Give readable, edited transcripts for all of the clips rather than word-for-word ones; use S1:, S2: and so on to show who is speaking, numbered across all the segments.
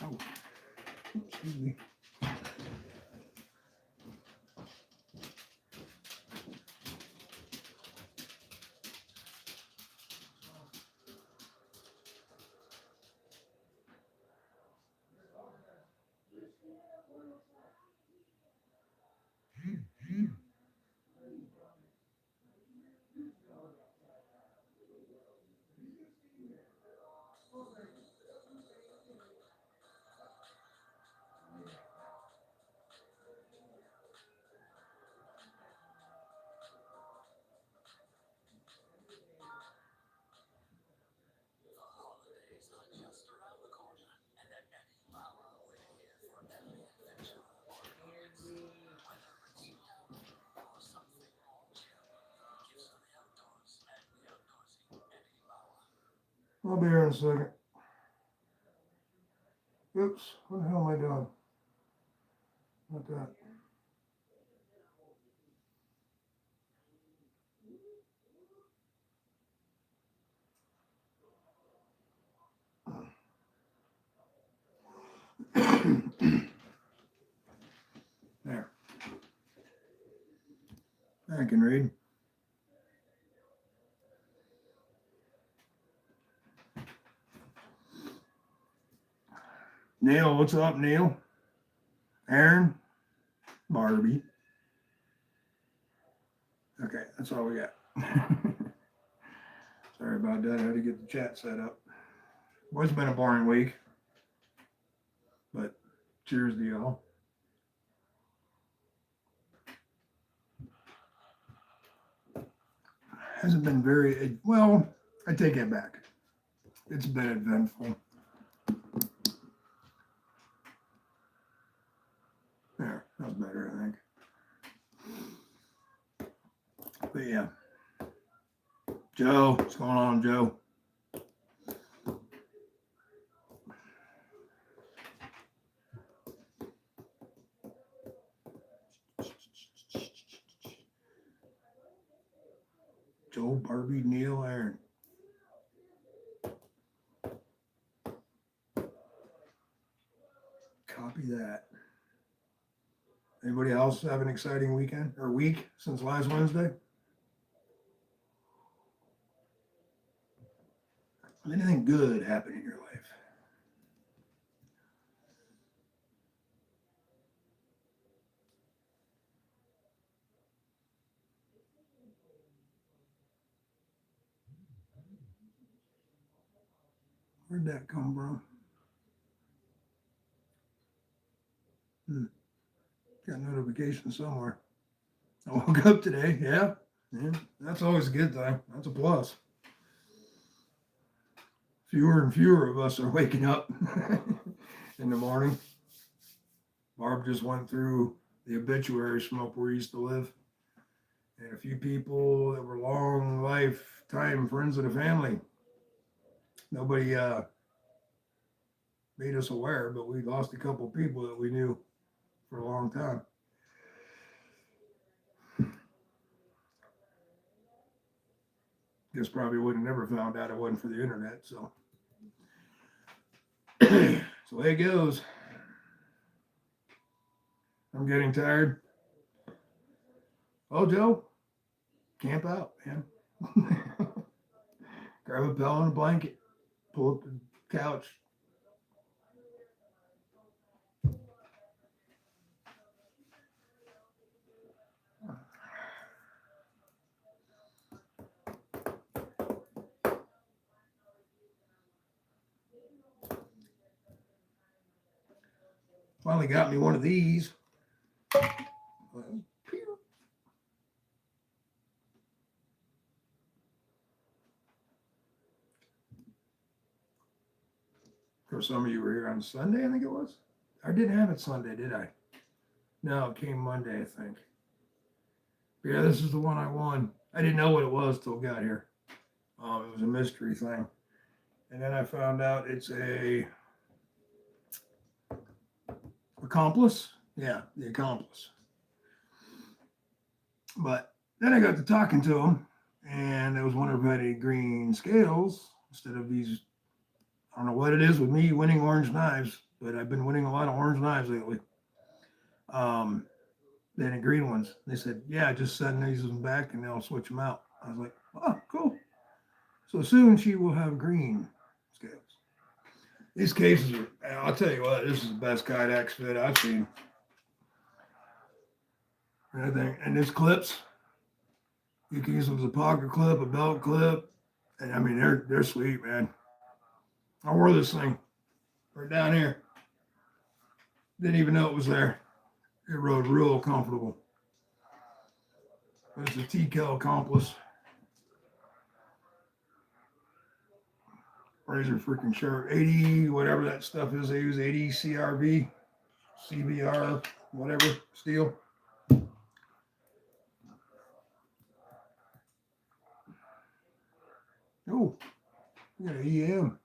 S1: Oh, excuse me. I'll be here in a second. Oops, what the hell am I doing? Not that. There. I can read. Neil, what's up, Neil? Aaron? Barbie. Okay, that's all we got. Sorry about that. I had to get the chat set up. Well, it's been a boring week, but cheers to y'all. Hasn't been very, well, I take it back. It's been eventful. There, that's better, I think. But yeah. Joe, what's going on, Joe? Joe, Barbie, Neil, Aaron. Copy that. Anybody else have an exciting weekend or week since last Wednesday? Anything good happen in your life? Where'd that come from? Got a notification somewhere. I woke up today. Yeah. That's always a good thing. That's a plus. Fewer and fewer of us are waking up in the morning. Barb just went through the obituaries from up where we used to live. And a few people that were long lifetime friends of the family. Nobody made us aware, but we lost a couple people that we knew for a long time. Guess probably would have never found out it wasn't for the internet. So, so there it goes. I'm getting tired. Oh, Joe, camp out, man. Grab a pillow and a blanket. Pull up the couch. Finally got me one of these. For some of you were here on Sunday, I think it was. I didn't have it Sunday, did I? No, it came Monday, I think. But yeah, this is the one I won. I didn't know what it was till it got here. It was a mystery thing. And then I found out it's a accomplice. Yeah, the accomplice. But then I got to talking to him, and it was one of the green scales instead of these. I don't know what it is with me winning orange knives. but I've been winning a lot of orange knives lately. Then the green ones. They said, yeah, just send these back and they'll switch them out. I was like, oh, cool. So soon she will have green scales. These cases are, I'll tell you what, this is the best Kydex fit I've seen. And this clips, you can use them as a pocket clip, a belt clip. And I mean, they're sweet, man. I wore this thing right down here. Didn't even know it was there. It rode real comfortable. It's a TKELL Accomplice. Razor freaking sharp. 80, whatever that stuff is they use, 80 CRV, CBR, whatever, steel. Oh, we got an EM.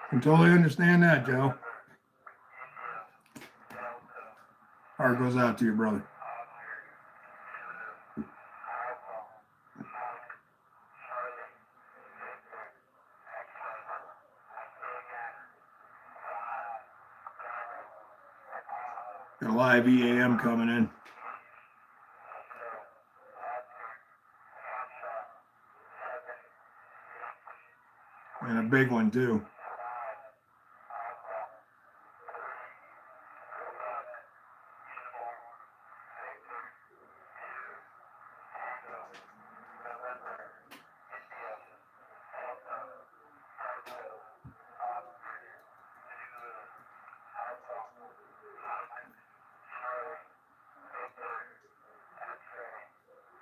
S1: I can totally understand that, Joe. Heart goes out to you, brother. Got a live EAM coming in. And a big one, too.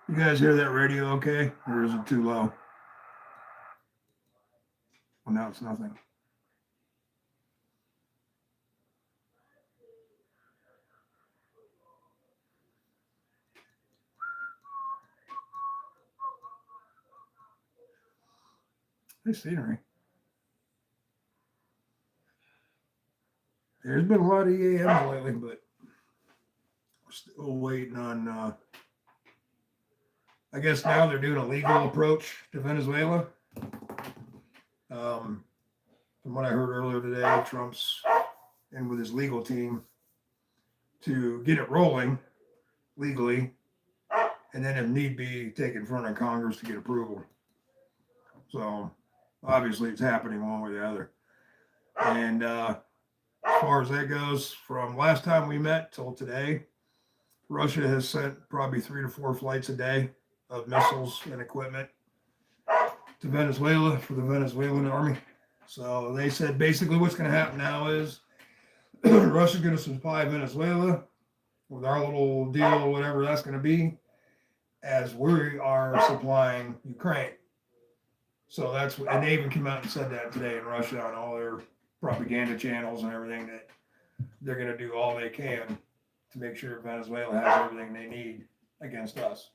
S1: You guys hear that radio okay? Or is it too low? Well, now it's nothing. Nice scenery. There's been a lot of EAMs lately, but we're still waiting on, I guess now they're doing a legal approach to Venezuela. From what I heard earlier today, Trump's in with his legal team to get it rolling legally, and then if need be, take it in front of Congress to get approval. So obviously it's happening one way or the other. And as far as that goes, from last time we met till today, Russia has sent probably 3 to 4 flights a day of missiles and equipment to Venezuela for the Venezuelan army. So they said basically what's going to happen now is Russia's going to supply Venezuela with our little deal or whatever that's going to be, as we are supplying Ukraine. So that's what, and they even came out and said that today in Russia on all their propaganda channels and everything, that they're going to do all they can to make sure Venezuela has everything they need against us.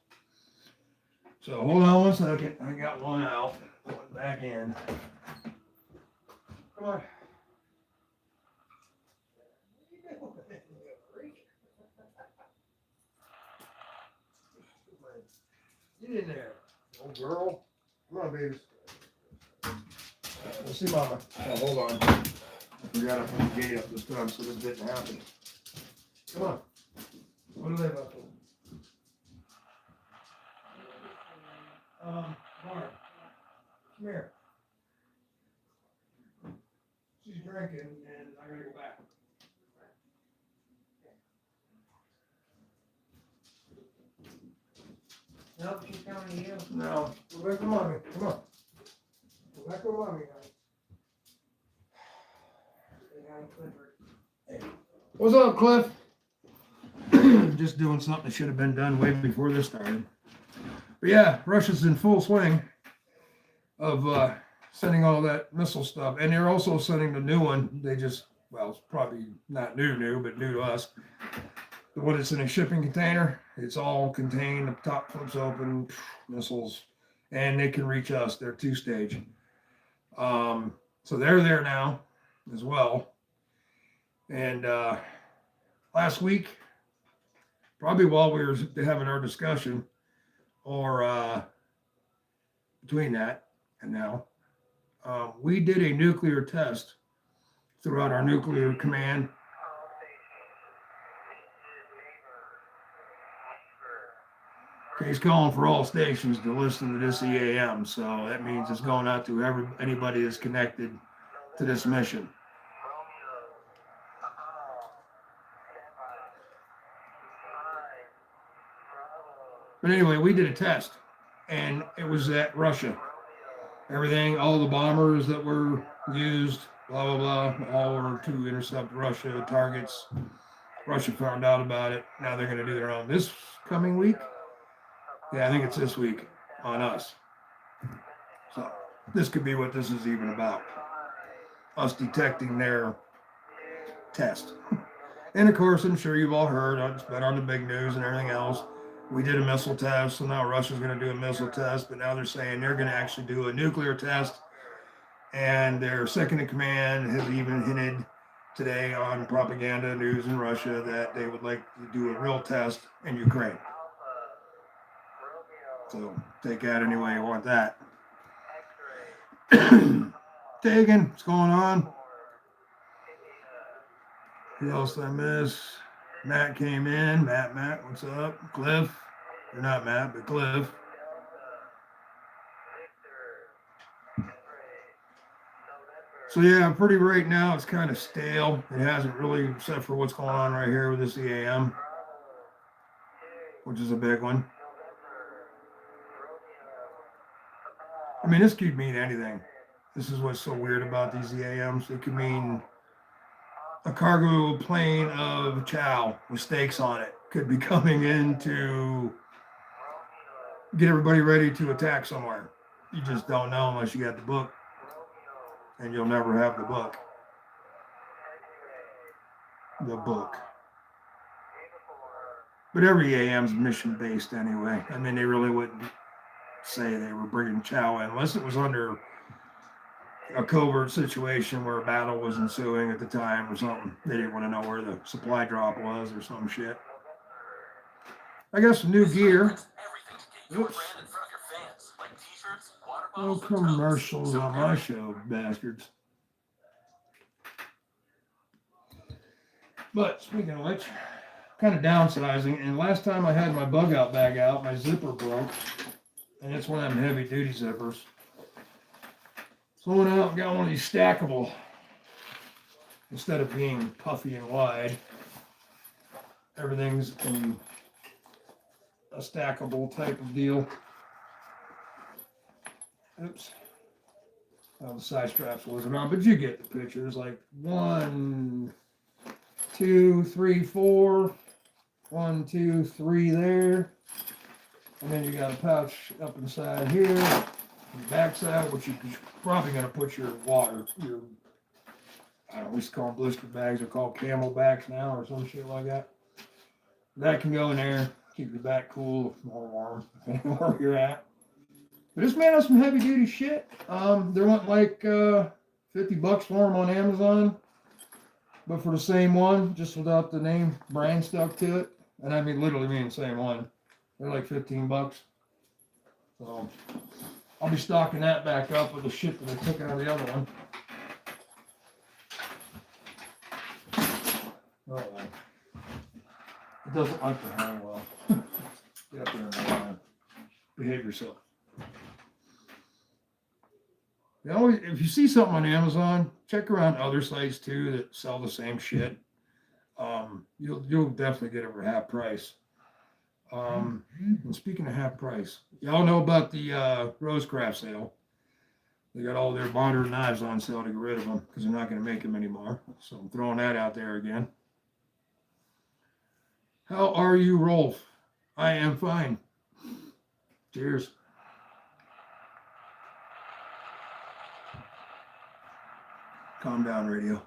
S1: So hold on one second. I got one out. Put it back in. Come on. Get in there, old girl. Come on, babies. Let's see, Mama. Oh, hold on. I forgot to put the gate up this time, so this didn't happen. Come on. What are they about to? Mark, come here. She's drinking, and I gotta go back.
S2: Nope, she's coming to you.
S1: No, go back to mommy. Come on. Go back to mommy, Hey. What's up, Cliff? Just doing something that should have been done way before this started. But yeah, Russia's in full swing of sending all that missile stuff. And they're also sending the new one. They just, well, it's probably not new, but new to us. The one that's in a shipping container. It's all contained. The top flips open, missiles, and they can reach us. They're 2-stage. So they're there now as well. And last week, probably while we were having our discussion, or between that and now, we did a nuclear test throughout our nuclear command. He's calling for all stations to listen to this EAM, so that means it's going out to anybody that's connected to this mission. But anyway, we did a test, and it was at Russia. Everything, all the bombers that were used, blah, blah, blah, all were to intercept Russia targets. Russia found out about it. Now they're going to do their own this coming week. Yeah, I think it's this week on us. So this could be what this is even about. Us detecting their test. And of course, I'm sure you've all heard, it's been on the big news and everything else. We did a missile test, so now Russia's going to do a missile test, but now they're saying they're going to actually do a nuclear test. And their second in command has even hinted today on propaganda news in Russia that they would like to do a real test in Ukraine. So take that any way you want that. Tegan, what's going on? Who else did I miss? Matt came in. Matt, what's up? Cliff. Or not Matt, but Cliff. So yeah, pretty right now it's kind of stale. It hasn't really, except for what's going on right here with this EAM, which is a big one. I mean, this could mean anything. This is what's so weird about these EAMs. It could mean a cargo plane of chow with steaks on it could be coming in to get everybody ready to attack somewhere. You just don't know unless you got the book. And you'll never have the book. The book. But every EAM's mission based anyway. I mean, they really wouldn't say they were bringing chow in unless it was under a covert situation where a battle was ensuing at the time or something. They didn't want to know where the supply drop was or some shit. I got some new gear. Oops. No commercials on my show, bastards. But speaking of which, kind of downsizing. And last time I had my bug out bag out, my zipper broke. And it's one of them heavy duty zippers. So I went out and got one of these stackable. Instead of being puffy and wide, everything's in a stackable type of deal. Oops. Well, the side straps wasn't on, but you get the picture. There's like 1, 2, 3, 4. 1, 2, 3 there. And then you got a pouch up inside here. The back side, which you're probably going to put your water, I don't know, we used to call them blister bags. They're called camelbacks now or some shit like that. That can go in there. Keep your back cool, more warm, depending on where you're at. But this man has some heavy duty shit. They're wanting like $50 for them on Amazon. But for the same one, just without the name brand stuck to it. And I mean literally mean the same one. They're like $15. So I'll be stocking that back up with the shit that I took out of the other one. Oh well. It doesn't like to hang well. Get up there and behave yourself. You know, if you see something on Amazon, check around other sites too that sell the same shit. You'll definitely get it for half price. And speaking of half price, y'all know about the Rosecraft sale. They got all their modern knives on sale to get rid of them because they're not going to make them anymore. So I'm throwing that out there again. How are you, Rolf? I am fine. Cheers. Calm down, radio.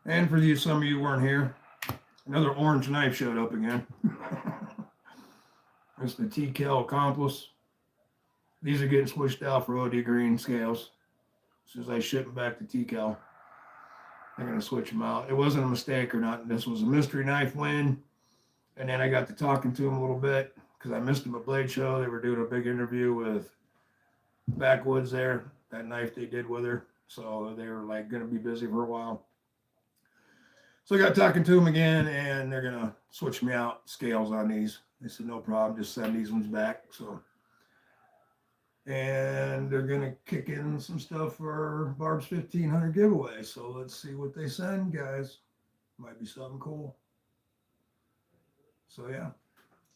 S1: And for you, some of you weren't here, another orange knife showed up again. It's the TKELL Accomplice. These are getting switched out for OD green scales. As soon as I ship them back to TKELL, they're going to switch them out. It wasn't a mistake or not. This was a mystery knife win. And then I got to talking to him a little bit because I missed them at Blade Show. They were doing a big interview with Backwoods there, that knife they did with her. So they were like going to be busy for a while. So I got talking to them again, and they're going to switch me out scales on these. They said, no problem, just send these ones back. So, and they're going to kick in some stuff for Barb's 1500 giveaway. So let's see what they send, guys. Might be something cool. So yeah,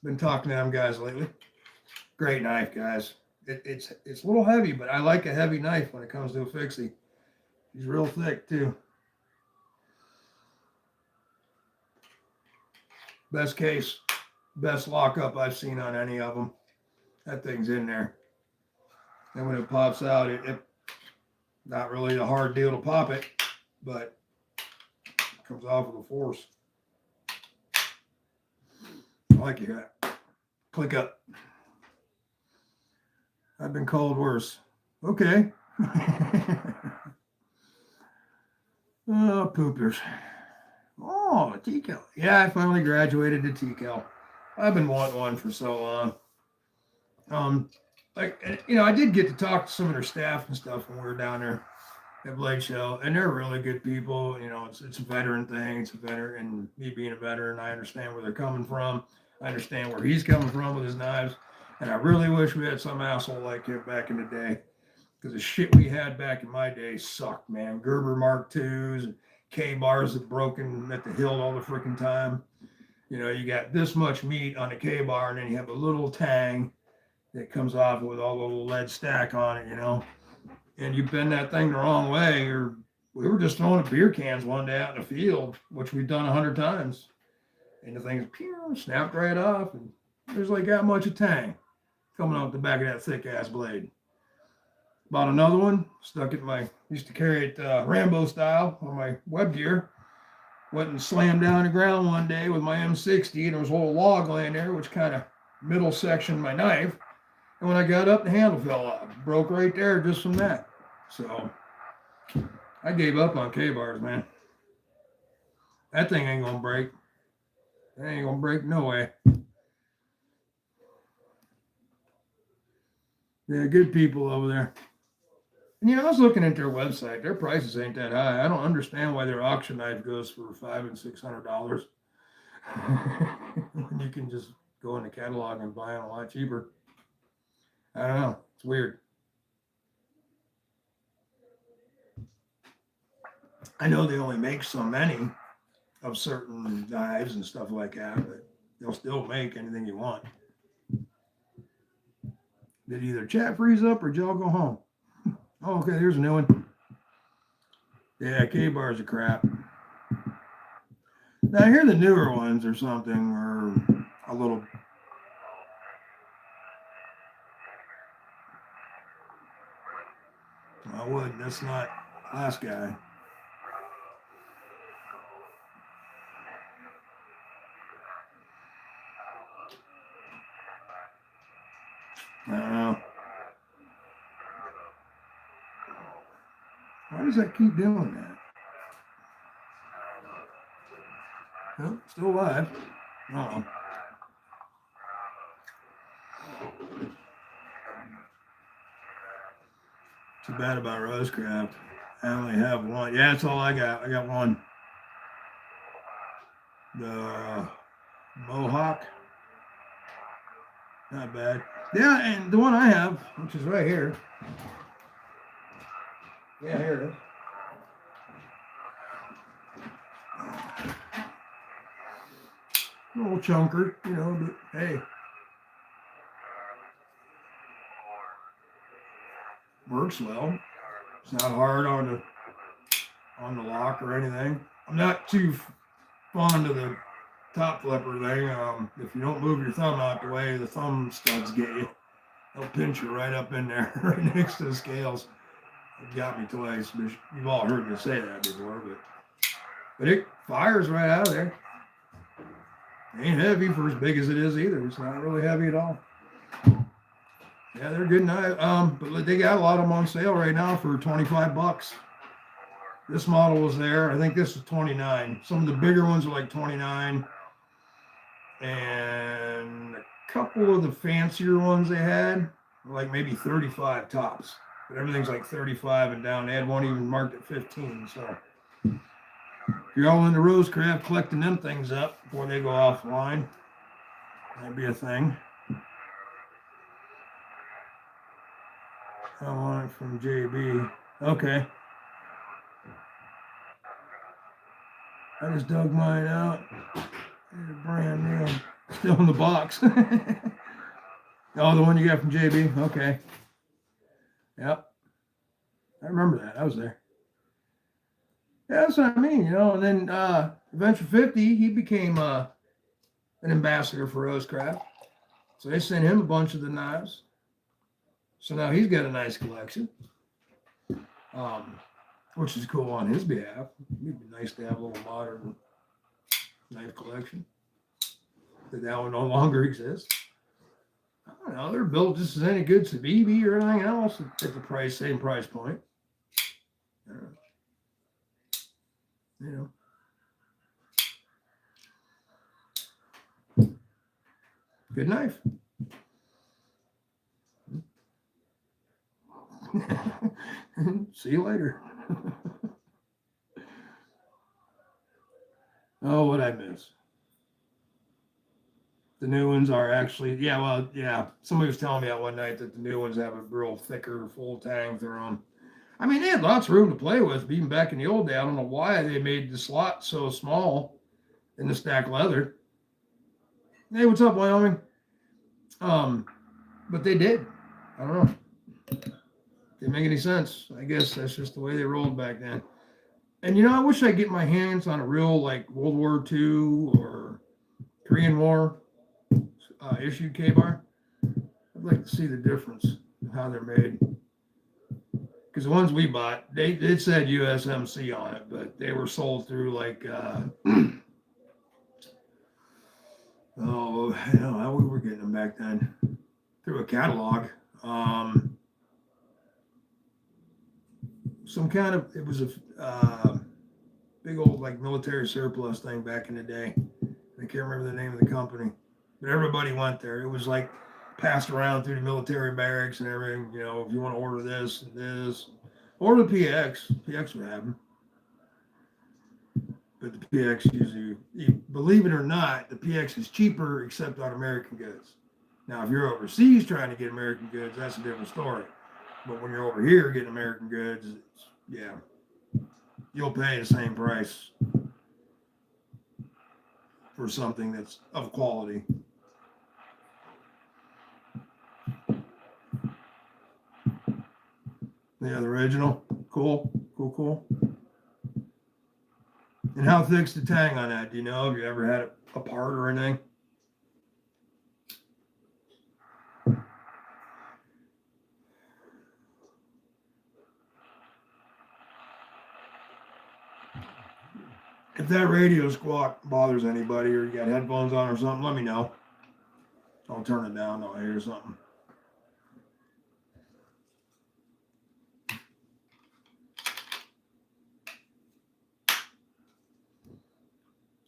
S1: been talking to them guys lately. Great knife, guys. It's a little heavy, but I like a heavy knife when it comes to a fixie. He's real thick too. Best case, best lockup I've seen on any of them. That thing's in there. And when it pops out, it not really a hard deal to pop it, but it comes off with a force. I like you got. Click up. I've been called worse. Okay. Oh, poopers. Oh, TKELL. Yeah, I finally graduated to TKELL. I've been wanting one for so long. I did get to talk to some of their staff and stuff when we were down there at Blade Show, and they're really good people. You know, it's a veteran thing. It's a veteran, and me being a veteran, I understand where they're coming from. I understand where he's coming from with his knives, and I really wish we had some asshole like him back in the day, because the shit we had back in my day sucked, man. Gerber Mark IIs and K-bars that broken at the hilt all the freaking time. You know, you got this much meat on a K-bar, and then you have a little tang that comes off with all the little lead stack on it, you know. And you bend that thing the wrong way, or we were just throwing beer cans one day out in the field, which we've done 100 times. And the thing's snapped right off, and there's like that much of tang coming off the back of that thick ass blade. Bought another one, stuck it in my, used to carry it Rambo style on my web gear. Went and slammed down the ground one day with my M60, and there was a little log laying there, which kind of middle sectioned my knife. And when I got up, the handle fell off. Broke right there just from that. So I gave up on K-bars, man. That thing ain't gonna break. That ain't gonna break no way. Yeah, good people over there. And I was looking at their website. Their prices ain't that high. I don't understand why their auction knife goes for $500 and $600. You can just go in the catalog and buy them a lot cheaper. I don't know. It's weird. I know they only make so many of certain knives and stuff like that, but they'll still make anything you want. Did either chat freeze up or Joe go home? Oh, okay, here's a new one. Yeah, K-bars are crap. Now, I hear the newer ones or something are a little... I would. That's not last guy. I don't know. Why does that keep doing that? Well, still alive. Uh-oh. Too bad about Rosecraft. I only have one. Yeah, that's all I got. I got one. The Mohawk. Not bad. Yeah, and the one I have, which is right here. Yeah, here it is. A little chunker, but hey. Works well. It's not hard on the lock or anything. I'm not too fond of the top flipper thing. If you don't move your thumb out the way, the thumb studs get you. They'll pinch you right up in there, right next to the scales. It got me twice. You've all heard me say that before, but it fires right out of there. It ain't heavy for as big as it is either. It's not really heavy at all. Yeah, they're good knives. But they got a lot of them on sale right now for $25. This model was there. I think this is $29. Some of the bigger ones are like $29. And couple of the fancier ones they had, like maybe 35 tops, but everything's like 35 and down. They had one even marked at 15. So if you're all into Rosecraft, collecting them things up before they go offline, that'd be a thing. I want it from JB. Okay. I just dug mine out. They're brand new. Still in the box. Oh, the one you got from JB? Okay. Yep. I remember that. I was there. Yeah, that's what I mean, you know. And then Adventure 50, he became an ambassador for Rosecraft. So they sent him a bunch of the knives. So now he's got a nice collection, which is cool on his behalf. It'd be nice to have a little modern knife collection. That one no longer exists. I don't know. They're built just as any good Civivi or anything else at the same price point. You know, good knife. See you later. Oh, what I miss. The new ones are actually, yeah. Somebody was telling me that one night that the new ones have a real thicker, full tang through them. I mean, they had lots of room to play with, even back in the old day. I don't know why they made the slot so small in the stack leather. Hey, what's up, Wyoming? But they did. I don't know. Didn't make any sense. I guess that's just the way they rolled back then. And, you know, I wish I'd get my hands on a real, like, World War II or Korean War issued K-bar. I'd like to see the difference in how they're made. Because the ones we bought, it said USMC on it, but they were sold through like, oh, I don't know how we were getting them back then. Through a catalog. Some kind of, it was a big old like military surplus thing back in the day. I can't remember the name of the company, but everybody went there. It was like passed around through the military barracks and everything. You know, if you want to order this and this, or the PX would have them. But the PX usually, believe it or not, the PX is cheaper except on American goods. Now, if you're overseas trying to get American goods, that's a different story. But when you're over here getting American goods, you'll pay the same price for something that's of quality. Yeah, the original. Cool. And how thick's the tang on that? Do you know? Have you ever had it apart or anything? If that radio squawk bothers anybody or you got headphones on or something, let me know. I'll turn it down. I'll hear something.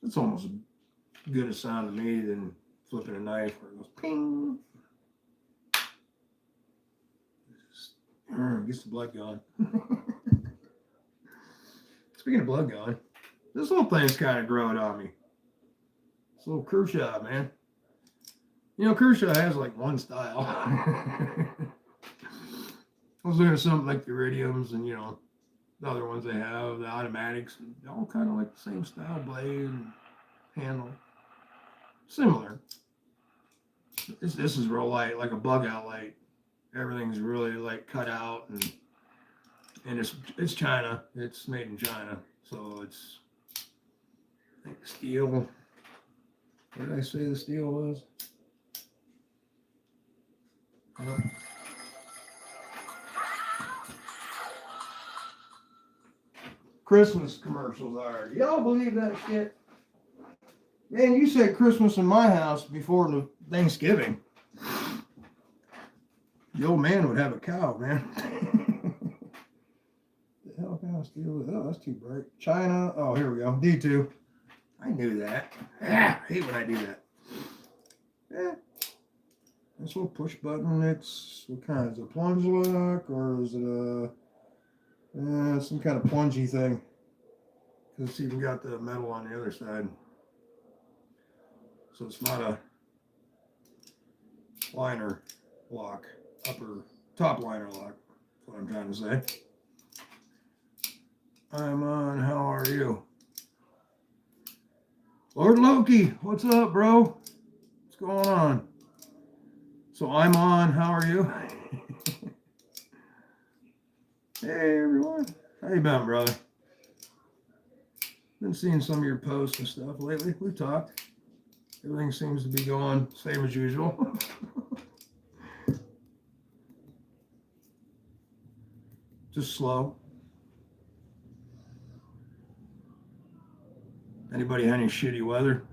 S1: It's almost as good a sound to me than flipping a knife where it goes ping. Gets the blood going. Speaking of blood going, this little thing's kind of growing on me. This little Kershaw, man. You know, Kershaw has like one style. I was looking at something like the Iridiums and, you know, the other ones they have, the automatics, and all kind of like the same style blade and handle. Similar. This is real light, like a bug out light. Everything's really like cut out and it's China. It's made in China. So it's like steel. What did I say the steel was? Christmas commercials are. Y'all believe that shit? Man, you said Christmas in my house before the Thanksgiving. The old man would have a cow, man. The hell kind of steel is? Oh, that's too bright. China. Oh, here we go. D2. I knew that. I hate when I do that. This little push button, it's what kind? Is it a plunge lock or is it some kind of plungy thing? Because it's even got the metal on the other side. So it's not a liner lock, top liner lock. That's what I'm trying to say. I'm on, how are you? Lord Loki, what's up, bro? What's going on? So I'm on, how are you? Hey, everyone. How you been, brother? Been seeing some of your posts and stuff lately. We've talked. Everything seems to be going same as usual. Just slow. Anybody had any shitty weather?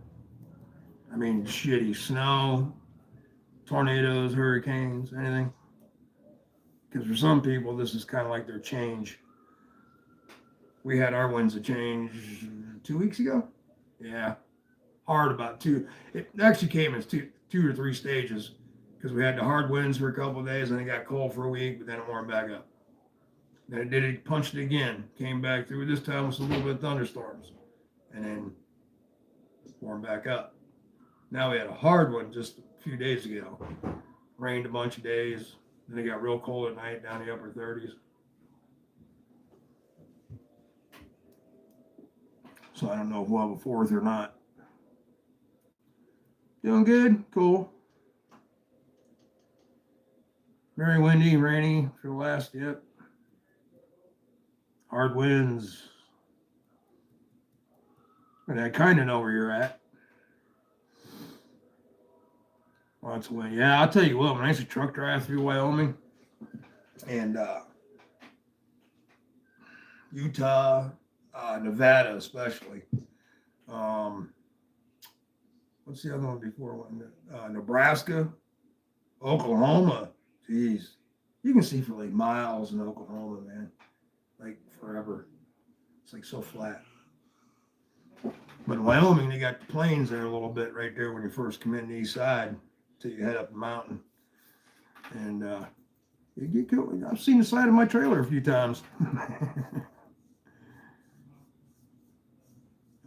S1: I mean, shitty snow, tornadoes, hurricanes, anything? Because for some people, this is kind of like their change. We had our winds of change 2 weeks ago. Yeah, hard about two. It actually came in two or three stages because we had the hard winds for a couple of days and it got cold for a week, but then it warmed back up. Then it punched it again, came back through. This time with a little bit of thunderstorms, and then warmed back up. Now we had a hard one just a few days ago. Rained a bunch of days. Then it got real cold at night, down the upper 30s. So I don't know if we'll have a fourth or not. Doing good, cool. Very windy, rainy for the last, yep. Hard winds. And I kind of know where you're at. Lots of wind. Yeah, I'll tell you what, when I used to truck drive through Wyoming and Utah, Nevada especially. What's the other one before one? Nebraska, Oklahoma. Jeez. You can see for like miles in Oklahoma, man. Like forever. It's like so flat. But in Wyoming, they got the plains there a little bit right there when you first come in the east side till you head up the mountain. And you get cool. I've seen the side of my trailer a few times.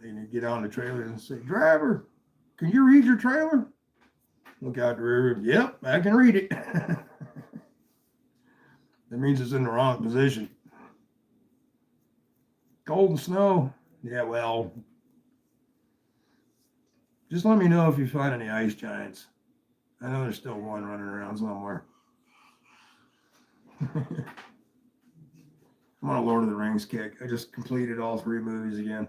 S1: And you get on the trailer and say, driver, can you read your trailer? Look out the rear view. Yep, I can read it. That means it's in the wrong position. Cold and snow. Yeah, well, just let me know if you find any ice giants. I know there's still one running around somewhere. I'm on a Lord of the Rings kick. I just completed all 3 movies again.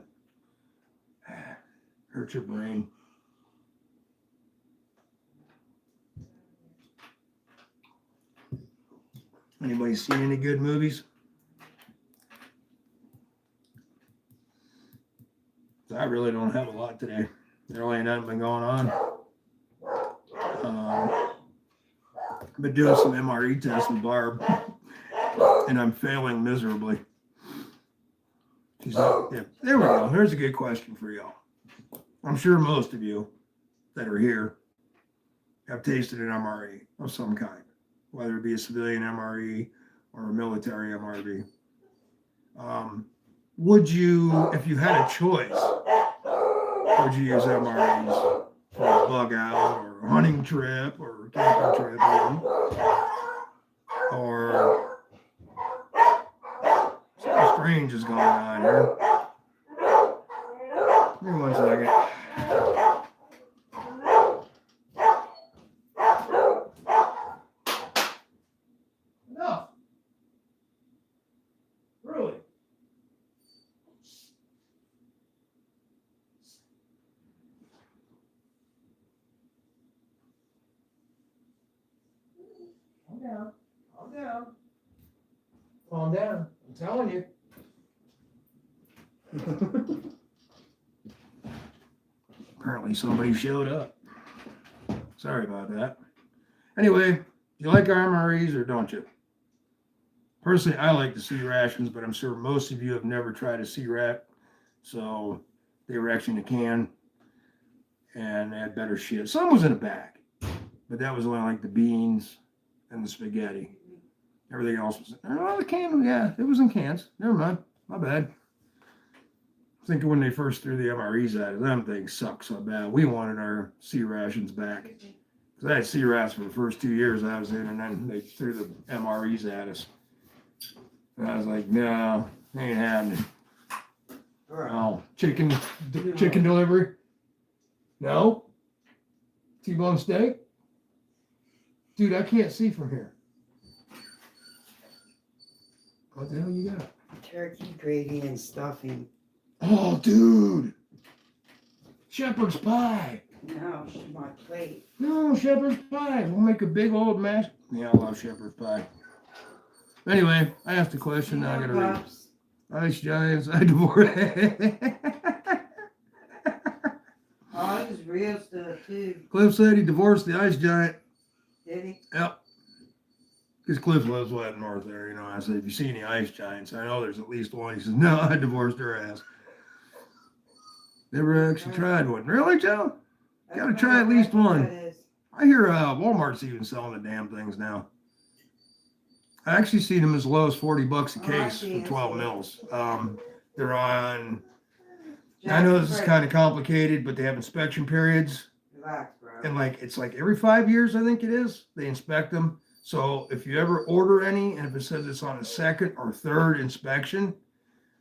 S1: Hurt your brain. Anybody seen any good movies? I really don't have a lot today. There really ain't nothing been going on. I've been doing some MRE tests with Barb, and I'm failing miserably. She's like, yeah, there we go. Here's a good question for y'all. I'm sure most of you that are here have tasted an MRE of some kind, whether it be a civilian MRE or a military MRE. Would you, if you had a choice, would you use MREs for a bug out or a hunting trip or a camping trip even? Or something strange is going on here. Give me 1 second. No. Really? Calm down. Calm down. Calm down. I'm telling you. Apparently somebody showed up. Sorry about that. Anyway, do you like our MREs or don't you? Personally, I like the sea rations, but I'm sure most of you have never tried a sea rat. So they were actually in a can and they had better shit. Some was in a bag. but that was only like the beans and the spaghetti. Everything else was, oh, the can, yeah, it was in cans. Never mind. My bad. Thinking when they first threw the MREs at it, them things suck so bad. We wanted our C rations back. Because I had C rats for the first 2 years I was in, and then they threw the MREs at us. And I was like, no, ain't happening. Oh, chicken delivery? No? T-bone steak? Dude, I can't see from here. What the hell you got?
S2: Turkey gravy and stuffing.
S1: Oh, dude. Shepherd's pie.
S2: No, she's my plate.
S1: No, shepherd's pie. We'll make a big old mash. Yeah, I love shepherd's pie. Anyway, I asked a question. Now I gotta read. Ice Giants. I divorced.
S2: Oh, he's real stuff too.
S1: Cliff said he divorced the Ice Giant.
S2: Did he?
S1: Yep. Because Cliff lives way up north there. You know, I said, have you seen any Ice Giants? I know there's at least one. He says, no, I divorced her ass. Never actually tried one. Really, Joe? Gotta try at least one. I hear Walmart's even selling the damn things now. I actually seen them as low as $40 a case for 12 mils. They're on, I know this is kind of complicated, but they have inspection periods.
S2: Relax, bro.
S1: And like, it's like every 5 years, I think it is, they inspect them. So if you ever order any, and if it says it's on a second or third inspection,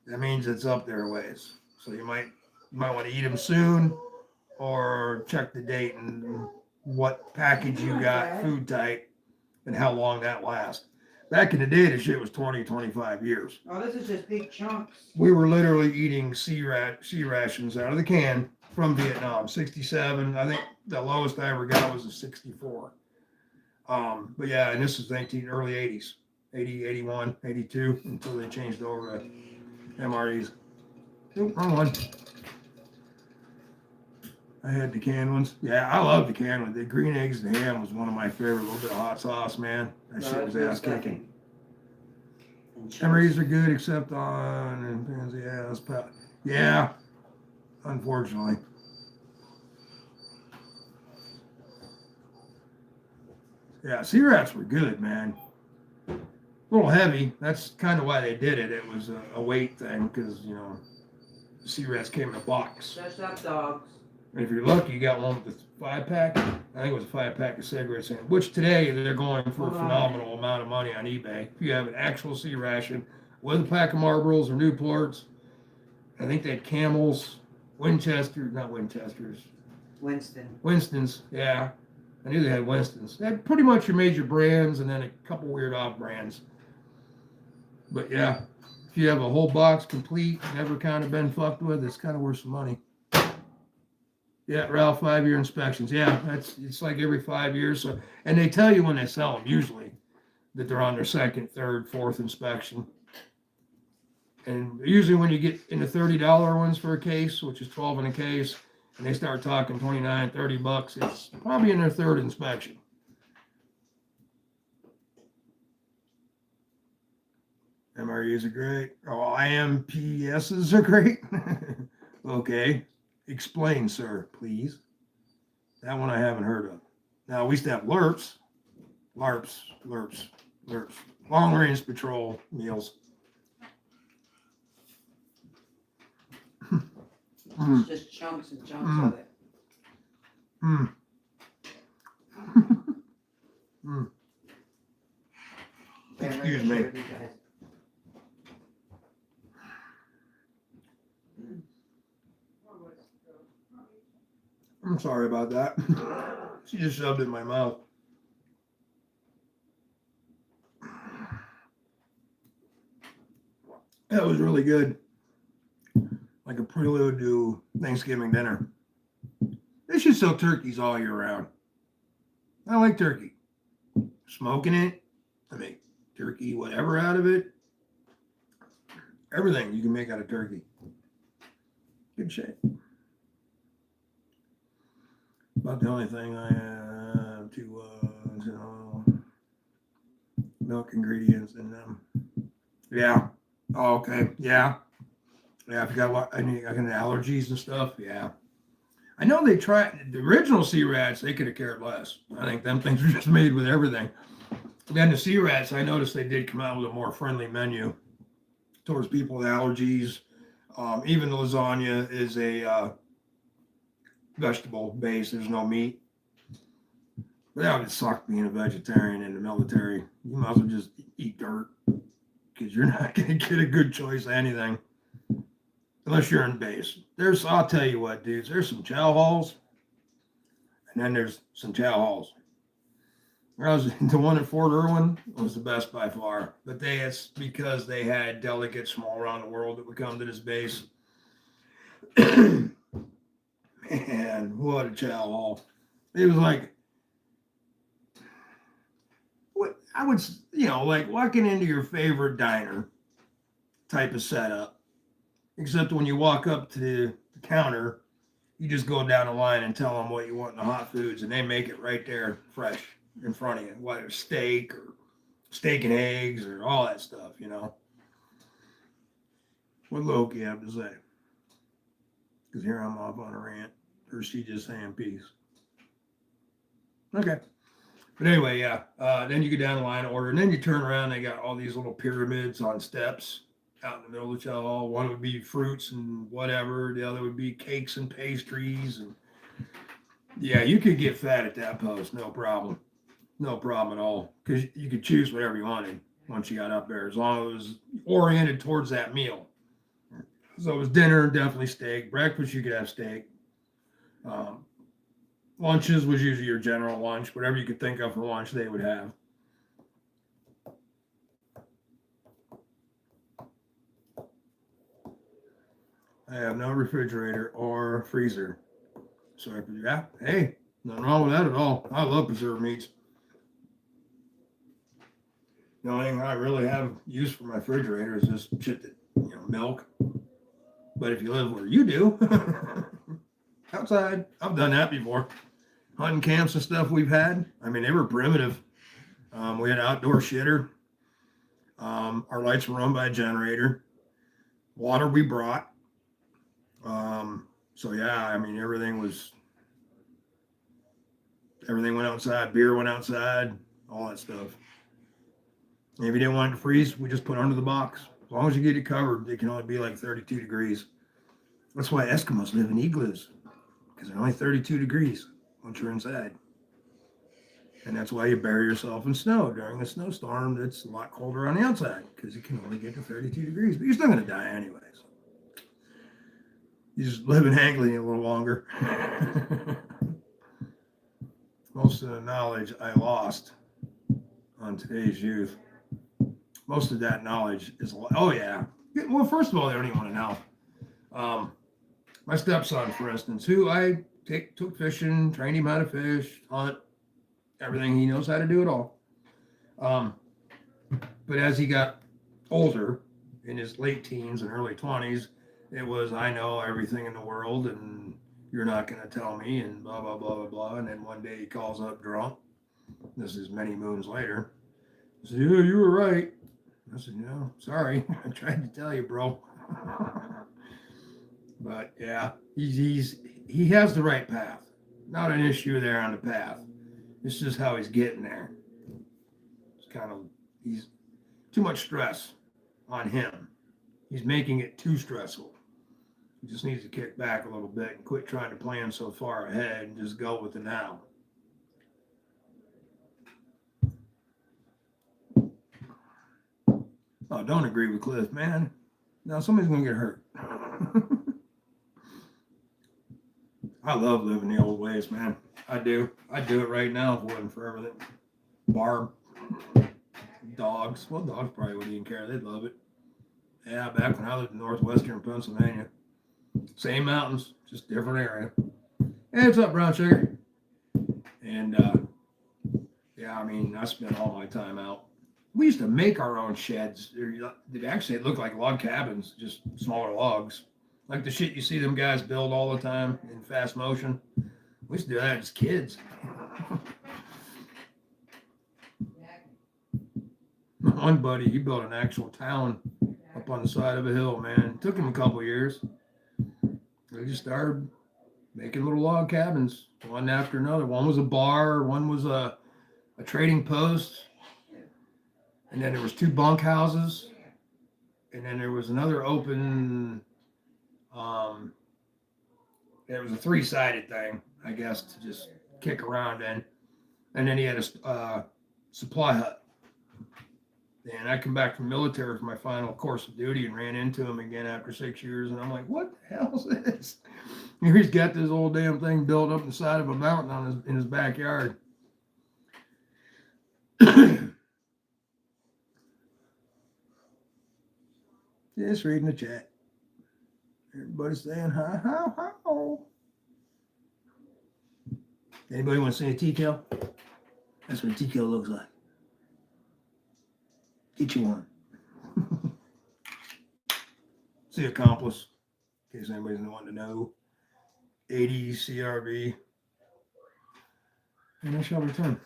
S1: that means it's up there a ways. So you might want to eat them soon, or check the date and what package you got, food type, and how long that lasts. Back in the day, the shit was 20, 25 years.
S2: Oh, this is just big chunks.
S1: We were literally eating C rations out of the can from Vietnam. 67. I think the lowest I ever got was a 64. But yeah, and this is early 80s. 80, 81, 82, until they changed over to MREs. Nope, wrong one. I had the canned ones. Yeah, I love the canned ones. The green eggs and ham was one of my favorite. A little bit of hot sauce, man. That shit was ass kicking. MREs are good except on yeah, unfortunately. Yeah, sea rats were good, man. A little heavy. That's kind of why they did it. It was a weight thing because, you know, sea rats came in a box.
S2: Just up dogs.
S1: And if you're lucky, you got one with a 5-pack. I think it was a 5-pack of cigarettes in it, which today they're going for a phenomenal amount of money on eBay. If you have an actual sea ration with a pack of Marlboros or Newports, I think they had Camels, Winchesters, not Winchesters. Winston's, yeah. I knew they had Winston's. They had pretty much your major brands and then a couple weird off brands. But yeah, if you have a whole box complete, never kind of been fucked with, it's kind of worth some money. Yeah, Ralph, 5-year inspections. Yeah, it's like every 5 years. So, and they tell you when they sell them usually that they're on their second, third, fourth inspection. And usually when you get in the $30 ones for a case, which is 12 in a case, and they start talking $29, $30, it's probably in their third inspection. MREs are great. Oh, IMPSs are great. Okay. Explain, sir, please. That one I haven't heard of. Now, we used to have LRPs. Long range patrol meals.
S2: It's just chunks and chunks of it.
S1: Excuse me. I'm sorry about that. She just shoved it in my mouth. That was really good. Like a prelude to Thanksgiving dinner. They should sell turkeys all year round. I like turkey. Smoking it. I make turkey, whatever out of it. Everything you can make out of turkey. Good shit. About the only thing I have to milk ingredients in them. Yeah. Oh, okay. Yeah. Yeah. If you got any allergies and stuff, yeah. I know they tried the original sea rats. They could have cared less. I think them things were just made with everything. Then the sea rats, I noticed they did come out with a more friendly menu towards people with allergies. Even the lasagna is a vegetable base. There's no meat. But that would suck being a vegetarian in the military. You might as well just eat dirt because you're not going to get a good choice of anything unless you're in base. I'll tell you what, dudes, there's some chow halls and then there's some chow halls. The one at Fort Irwin was the best by far, but it's because they had delegates from all around the world that would come to this base. Man, what a chow hall. It was like, what I would, like walking into your favorite diner type of setup, except when you walk up to the counter, you just go down the line and tell them what you want in the hot foods, and they make it right there fresh in front of you, whether steak or steak and eggs or all that stuff, What Loki have to say? Because here I'm off on a rant, or is she just saying peace? Okay. But anyway, yeah. Then you go down the line of order, and then you turn around. They got all these little pyramids on steps out in the middle of the chow hall. One would be fruits and whatever. The other would be cakes and pastries. And yeah, you could get fat at that post, no problem. No problem at all. Because you could choose whatever you wanted once you got up there, as long as it was oriented towards that meal. So it was dinner, definitely steak. Breakfast, you could have steak. Lunches was usually your general lunch. Whatever you could think of for lunch, they would have. I have no refrigerator or freezer. So, yeah, hey, nothing wrong with that at all. I love preserved meats. The only thing I really have use for my refrigerator is just shit that, milk. But if you live where you do, outside, I've done that before. Hunting camps and stuff we've had. I mean, they were primitive. We had outdoor shitter. Our lights were run by a generator. Water we brought. So yeah, I mean, everything went outside. Beer went outside. All that stuff. And if you didn't want it to freeze, we just put it under the box. As long as you get it covered, it can only be like 32 degrees. That's why Eskimos live in igloos, because they're only 32 degrees once you're inside. And that's why you bury yourself in snow during a snowstorm. It's a lot colder on the outside because you can only get to 32 degrees, but you're still going to die anyways. You just live in Hagley a little longer. Most of the knowledge I lost on today's youth. Most of that knowledge is, oh yeah. Well, first of all, they don't even want to know. My stepson, for instance, who I took fishing, trained him how to fish, hunt, everything. He knows how to do it all. But as he got older, in his late teens and early 20s, it was, I know everything in the world and you're not going to tell me and blah, blah, blah, blah, blah. And then one day he calls up drunk. This is many moons later. He said, yeah, you were right. I said, no, sorry. I tried to tell you, bro. But yeah, he has the right path. Not an issue there on the path. It's just how he's getting there. He's too much stress on him. He's making it too stressful. He just needs to kick back a little bit and quit trying to plan so far ahead and just go with the now. Oh, don't agree with Cliff, man. Now somebody's going to get hurt. I love living the old ways, man. I do. I'd do it right now if it wasn't for everything. Barb. Dogs. Well, dogs probably wouldn't even care. They'd love it. Yeah, back when I lived in northwestern Pennsylvania. Same mountains, just different area. Hey, what's up, brown sugar? And, yeah, I mean, I spent all my time out. We used to make our own sheds. It looked like log cabins, just smaller logs. Like the shit you see them guys build all the time in fast motion. We used to do that as kids. One buddy, he built an actual town up on the side of a hill, man. It took him a couple years. They just started making little log cabins, one after another. One was a bar, one was a trading post, and then there was 2 bunkhouses, and then there was another open. It was a 3-sided thing, I guess, to just kick around in, and then he had a supply hut. And I come back from military for my final course of duty and ran into him again after 6 years. And I'm like, what the hell is this? And he's got this old damn thing built up the side of a mountain in his backyard. Just reading the chat. Everybody's saying hi, how. Anybody want to see a TKELL? That's what a TKELL looks like. Get you one. See Accomplice, in case anybody's wanting to know. 80 CRV. And I shall return.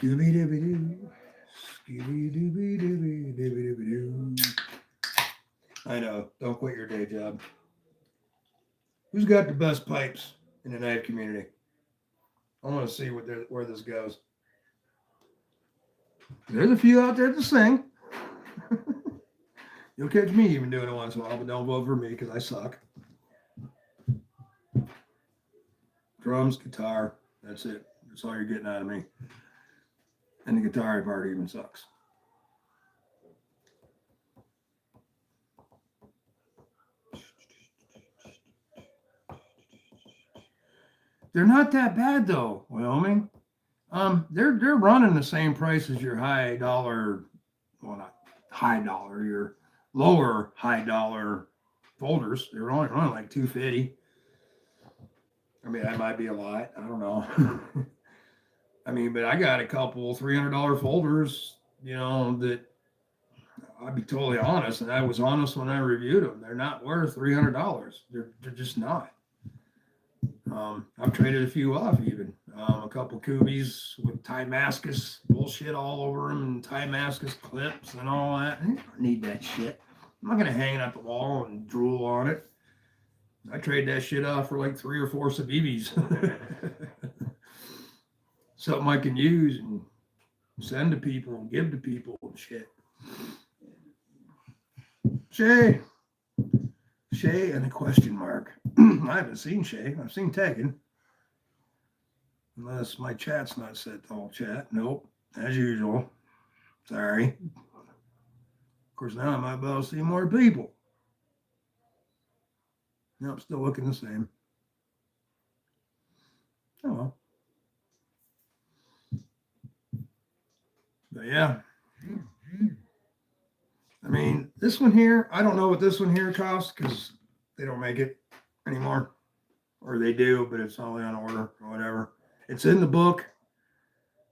S1: Scooby-Dooby-Doo. Scooby-Dooby-Dooby-Dooby-Dooby-Doo. I know. Don't quit your day job. Who's got the best pipes in the knife community? I want to see where this goes. There's a few out there to sing. You'll catch me even doing it once in a while, but don't vote for me because I suck. Drums, guitar, that's it. That's all you're getting out of me. And the guitar part even sucks. They're not that bad though, Wyoming. They're running the same price as your high dollar, well not high dollar, your lower high dollar folders. They're only running like $250. I mean, that might be a lot. I don't know. I mean, but I got a couple $300 folders, that I'll be totally honest, and I was honest when I reviewed them. They're not worth $300. They're just not. I've traded a few off even. A couple Kubies with Timascus bullshit all over them and Timascus clips and all that. I don't need that shit. I'm not going to hang it up the wall and drool on it. I trade that shit off for like 3 or 4 Sabibis. Something I can use and send to people and give to people and shit. Shay and a question mark. I haven't seen Shay. I've seen Tegan. Unless my chat's not set to all chat. Nope. As usual. Sorry. Of course, now I might be able to see more people. Nope, still looking the same. Oh well. But yeah. I mean, this one here, I don't know what this one here costs because they don't make it anymore. Or they do, but it's only on order or whatever. It's in the book,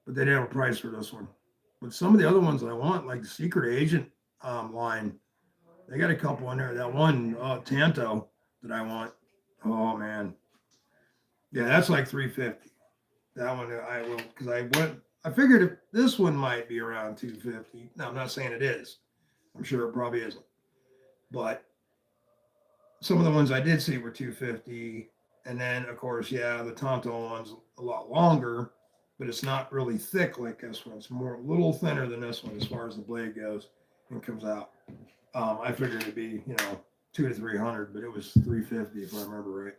S1: but they didn't have a price for this one. But some of the other ones I want, like the Secret Agent line, they got a couple in there. That one, Tanto, that I want. Oh, man. Yeah, that's like $350. That one I will, because I figured if this one might be around $250. Now, I'm not saying it is. I'm sure it probably isn't. But some of the ones I did see were $250. And then, of course, yeah, the Tonto one's a lot longer, but it's not really thick like this one. It's a little thinner than this one as far as the blade goes and comes out. I figured it'd be, $200 to $300, but it was $350 if I remember right.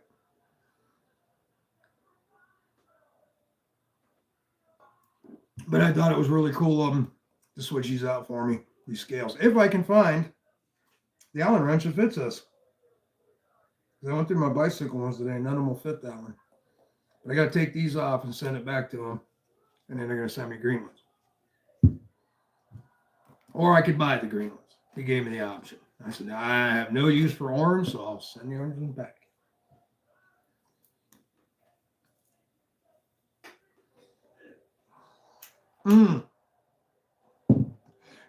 S1: But I thought it was really cool of them to switch these out for me, these scales. If I can find the Allen wrench that fits us. I went through my bicycle ones today. None of them will fit that one. But I got to take these off and send it back to them. And then they're going to send me green ones. Or I could buy the green ones. He gave me the option. I said, I have no use for orange, so I'll send the orange ones back.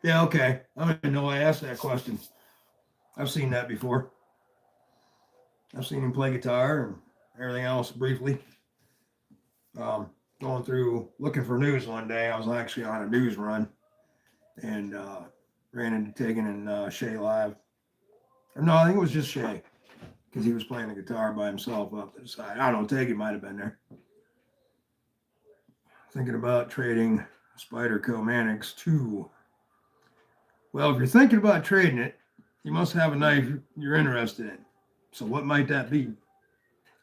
S1: Yeah, okay. I don't even know why I asked that question. I've seen that before. I've seen him play guitar and everything else briefly. Going through looking for news one day, I was actually on a news run and ran into Tegan and Shay live. Or no, I think it was just Shay because he was playing the guitar by himself up to the side. I don't know, Tegan might have been there. Thinking about trading Spyderco Mannix 2. Well, if you're thinking about trading it, you must have a knife you're interested in. So what might that be?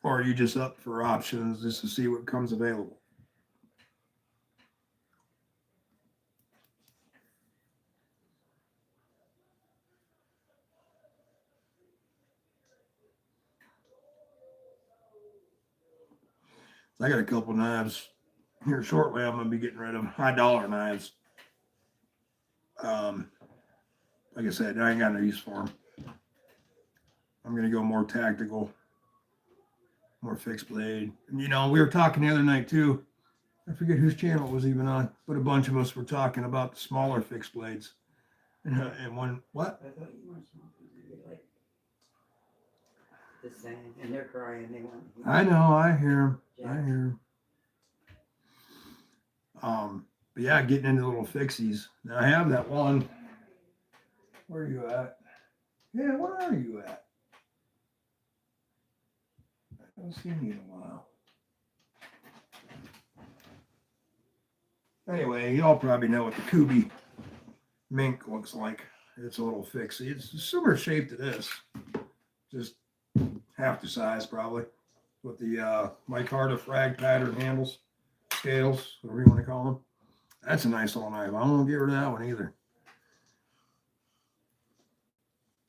S1: Or are you just up for options just to see what comes available? I got a couple knives here shortly. I'm going to be getting rid of high dollar knives. Like I said, I ain't got no use for them. I'm going to go more tactical, more fixed blade. And, you know, we were talking the other night too. I forget whose channel it was even on, but a bunch of us were talking about the smaller fixed blades. And one, what?
S2: I thought you weren't supposed to be like the same, and they're crying. They want.
S1: I know. I hear them. I
S2: Jack.
S1: hear them. But yeah, getting into little fixies. Now I have that one. Where are you at? Yeah, where are you at? I haven't seen you in a while. Anyway, y'all probably know what the Kubi mink looks like. It's a little fixie. It's a similar shape to this, just half the size probably, with the micarta frag pattern handles, scales, whatever you want to call them. That's a nice little knife. I won't get rid of that one either.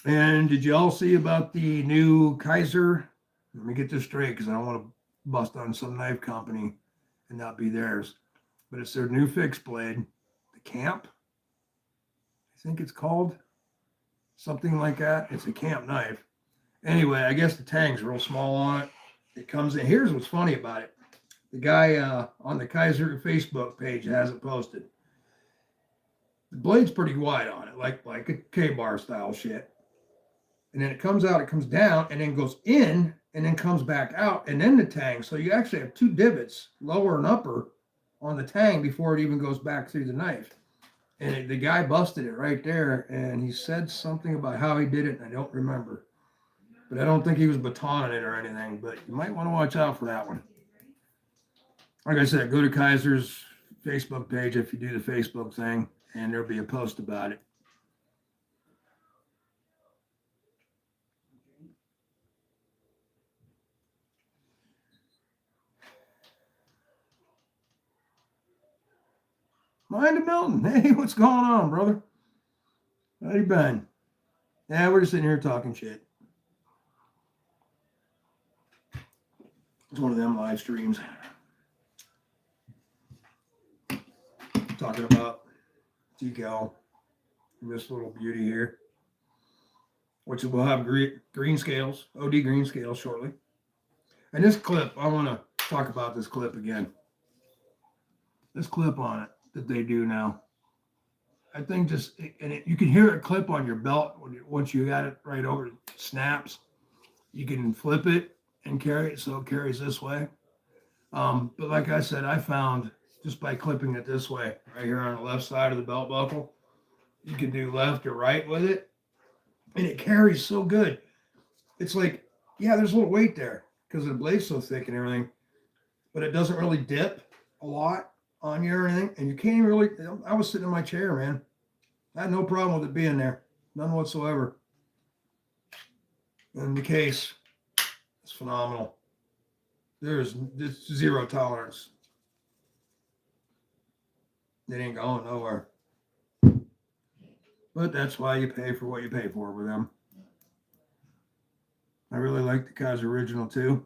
S1: And did you all see about the new Kaiser? Let me get this straight because I don't want to bust on some knife company and not be theirs. But it's their new fixed blade, the Camp. I think it's called something like that. It's a Camp knife. Anyway, I guess the tang's real small on it. It comes in. Here's what's funny about it. The guy on the Kaiser Facebook page has it posted. The blade's pretty wide on it, like a K-bar style shit. And then it comes out, it comes down, and then goes in, and then comes back out, and then the tang. So you actually have two divots, lower and upper, on the tang before it even goes back through the knife. And the guy busted it right there, and he said something about how he did it, and I don't remember. But I don't think he was batoning it or anything, but you might want to watch out for that one. Like I said, go to Kaiser's Facebook page if you do the Facebook thing, and there'll be a post about it. Mind of Milton. Hey, what's going on, brother? How you been? Yeah, we're just sitting here talking shit. It's one of them live streams. Talking about TKELL, this little beauty here, which will have green scales, OD green scales shortly. And this clip, I want to talk about this clip again. This clip on it that they do now. I think just, and you can hear it clip on your belt once you got it right over, it snaps. You can flip it and carry it so it carries this way. But like I said, I found just by clipping it this way, right here on the left side of the belt buckle, you can do left or right with it, and it carries so good. It's like, yeah, there's a little weight there because the blade's so thick and everything, but it doesn't really dip a lot on you or anything, and you can't even really. I was sitting in my chair, man. I had no problem with it being there, none whatsoever. And the case is phenomenal. There's zero tolerance. It ain't going nowhere. But that's why you pay for what you pay for with them. I really like the Kaiser original too.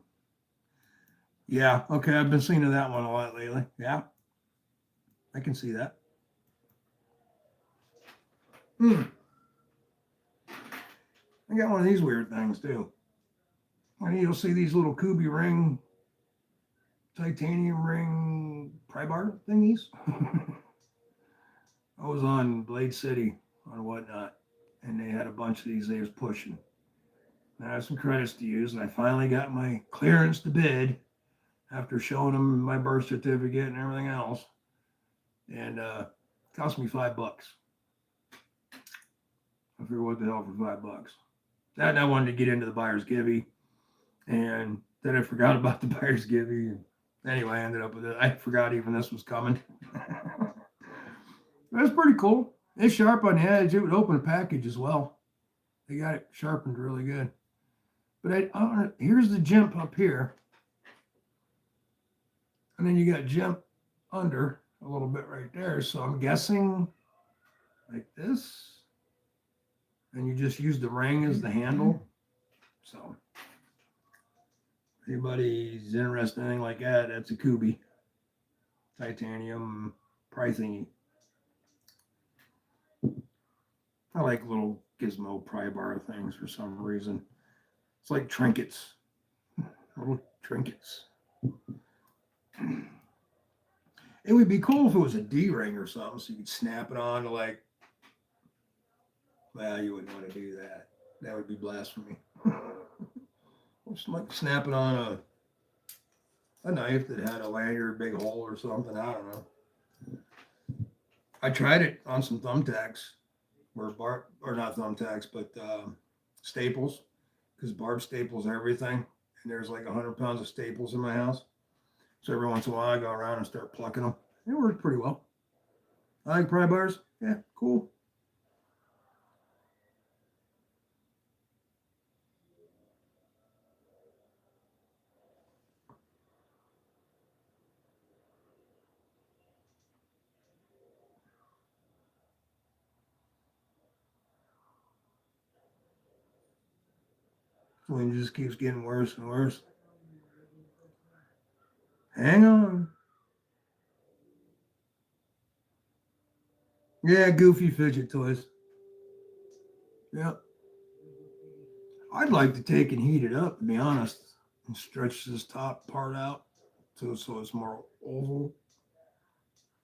S1: Yeah, okay, I've been seeing that one a lot lately. Yeah, I can see that. I got one of these weird things too. And you'll see these little Kubi ring, titanium ring pry bar thingies. I was on Blade City on whatnot, and they had a bunch of these they was pushing. I had some credits to use, and I finally got my clearance to bid after showing them my birth certificate and everything else. And it cost me $5. I figured, what the hell for $5? That I wanted to get into the buyer's givey, and then I forgot about the buyer's givey. And anyway, I ended up with it. I forgot even this was coming. That's pretty cool. It's sharp on the edge. It would open a package as well. They got it sharpened really good. But here's the jump up here. And then you got jump under a little bit right there. So I'm guessing like this. And you just use the ring as the handle. So if anybody's interested in anything like that, that's a Kubi. Titanium pry thingy. I like little gizmo pry bar things for some reason. It's like trinkets. Little trinkets. It would be cool if it was a D-ring or something, so you could snap it on to like, well, you wouldn't want to do that. That would be blasphemy. Just like snap it on a knife that had a lanyard, big hole or something. I don't know. I tried it on some thumbtacks, or not thumbtacks, but staples, because Barb staples everything, and there's like 100 pounds of staples in my house. So every once in a while, I go around and start plucking them. It worked pretty well. I like pry bars. Yeah, cool. So it just keeps getting worse and worse. Hang on. Yeah, goofy fidget toys. Yep. I'd like to take and heat it up, to be honest, and stretch this top part out so it's more ovally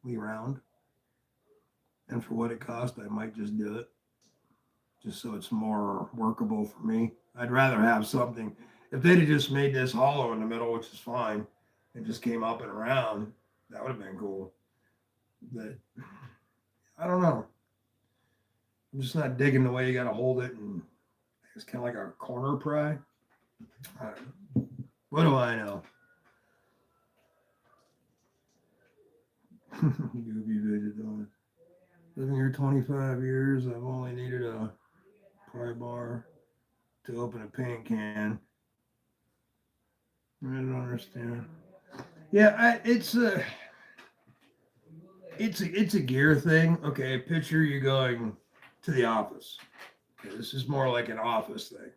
S1: round. And for what it cost, I might just do it, just so it's more workable for me. I'd rather have something. If they'd have just made this hollow in the middle, which is fine, and just came up and around, that would have been cool. But I don't know. I'm just not digging the way you got to hold it, and it's kind of like a corner pry. What do I know? Goofy visit on it. Living here 25 years, I've only needed a pry bar to open a paint can. I don't understand. Yeah, it's a gear thing. Okay, picture you going to the office. Okay, this is more like an office thing.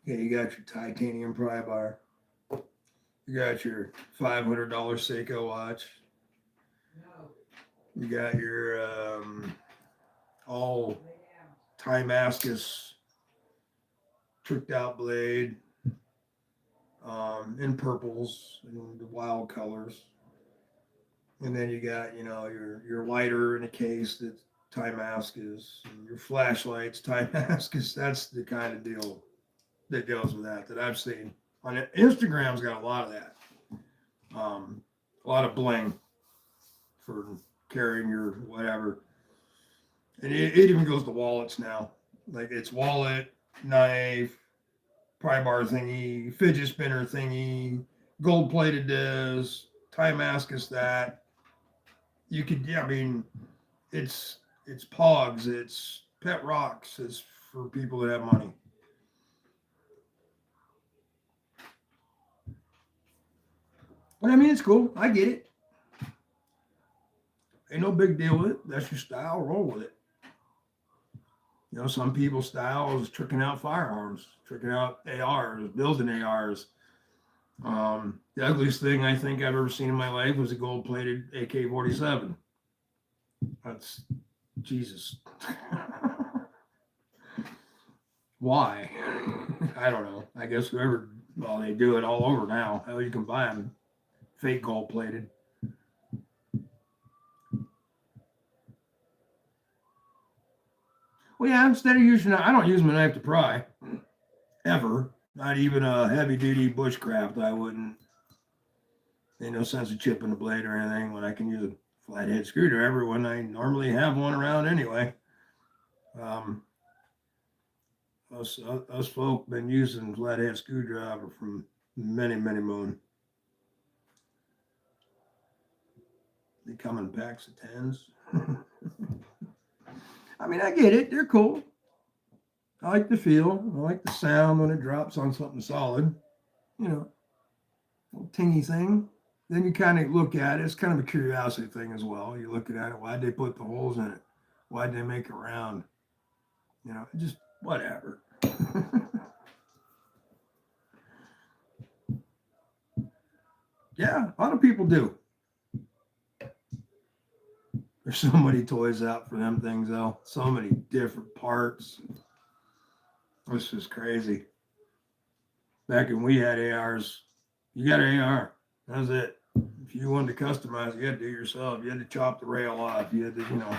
S1: Okay, you got your titanium pry bar. You got your $500 Seiko watch. You got your all Timascus tricked out blade in purples and the wild colors. And then you got, your lighter in a case that's Timascus, and your flashlights Timascus. That's the kind of deal that goes with that I've seen. On it. Instagram's got a lot of that. A lot of bling for carrying your whatever. And it even goes to wallets now. Like it's wallet, knife, pry bar thingy, fidget spinner thingy, gold plated this, Timascus that. You could, yeah, I mean, it's pogs, it's pet rocks, it's for people that have money. But I mean, it's cool. I get it. Ain't no big deal with it. That's your style. Roll with it. Some people's style is tricking out firearms, tricking out ARs, building ARs. The ugliest thing I think I've ever seen in my life was a gold-plated AK-47. That's Jesus. Why? I don't know. I guess they do it all over now. Hell, you can buy them fake gold-plated. Well, yeah, instead of using, I don't use my knife to pry, ever. Not even a heavy duty bushcraft. I wouldn't. Ain't no sense of chipping the blade or anything when I can use a flathead screwdriver when I normally have one around anyway. Um, us folk been using flathead screwdriver from many moon. They come in packs of 10s. I mean, I get it. They're cool. I like the feel. I like the sound when it drops on something solid. You know, little tingy thing. Then you kind of look at it. It's kind of a curiosity thing as well. You're looking at it. Why'd they put the holes in it? Why'd they make it round? You know, just whatever. Yeah, a lot of people do. There's so many toys out for them things, though. So many different parts. It's just crazy. Back when we had ARs, you got an AR. That was it. If you wanted to customize, you had to do it yourself. You had to chop the rail off. You had to,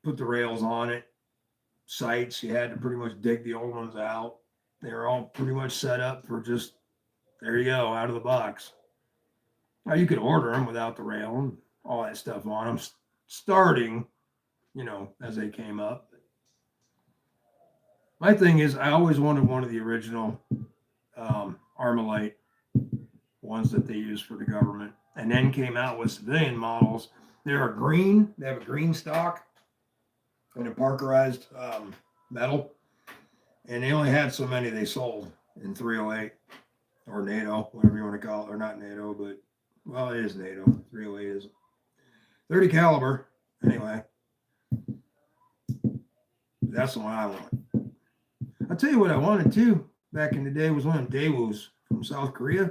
S1: put the rails on it. Sights, you had to pretty much dig the old ones out. They were all pretty much set up for just, there you go, out of the box. Now you could order them without the rail and all that stuff on them, starting, as they came up. My thing is, I always wanted one of the original Armalite ones that they use for the government, and then came out with civilian models. They're green. They have a green stock and a parkerized metal, and they only had so many they sold in 308 or NATO, whatever you want to call it, or not NATO, but well, it is NATO. 308 is 30 caliber. Anyway, that's the one I want. I'll tell you what I wanted too back in the day was one of them Daewoo's from South Korea.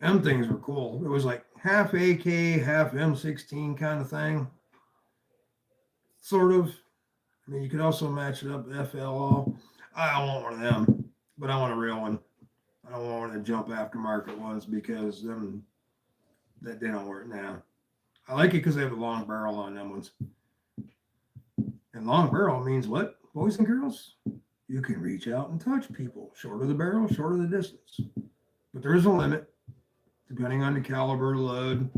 S1: Them things were cool. It was like half AK, half M16 kind of thing. Sort of. I mean, you could also match it up with FLO. I don't want one of them, but I want a real one. I don't want one of the jump aftermarket ones because that they don't work now. I like it because they have a long barrel on them ones. And long barrel means what, boys and girls? You can reach out and touch people. Shorter the barrel, shorter the distance. But there is a limit, depending on the caliber, load.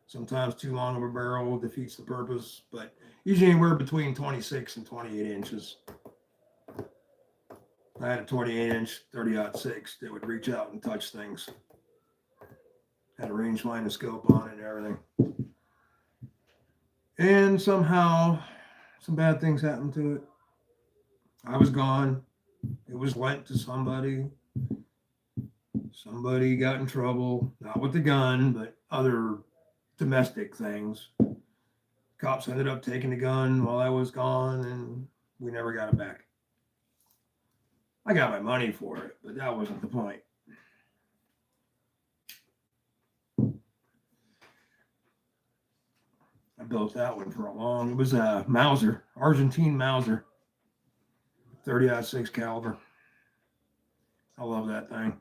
S1: Sometimes too long of a barrel defeats the purpose, but usually anywhere between 26 and 28 inches. I had a 28-inch 30-06 that would reach out and touch things. Had a rangefinder scope on it and everything. And somehow, some bad things happened to it. I was gone. It was lent to somebody. Somebody got in trouble, not with the gun, but other domestic things. Cops ended up taking the gun while I was gone, and we never got it back. I got my money for it, but that wasn't the point. I built that one for it was a Mauser, Argentine Mauser, 30-06 caliber. I love that thing.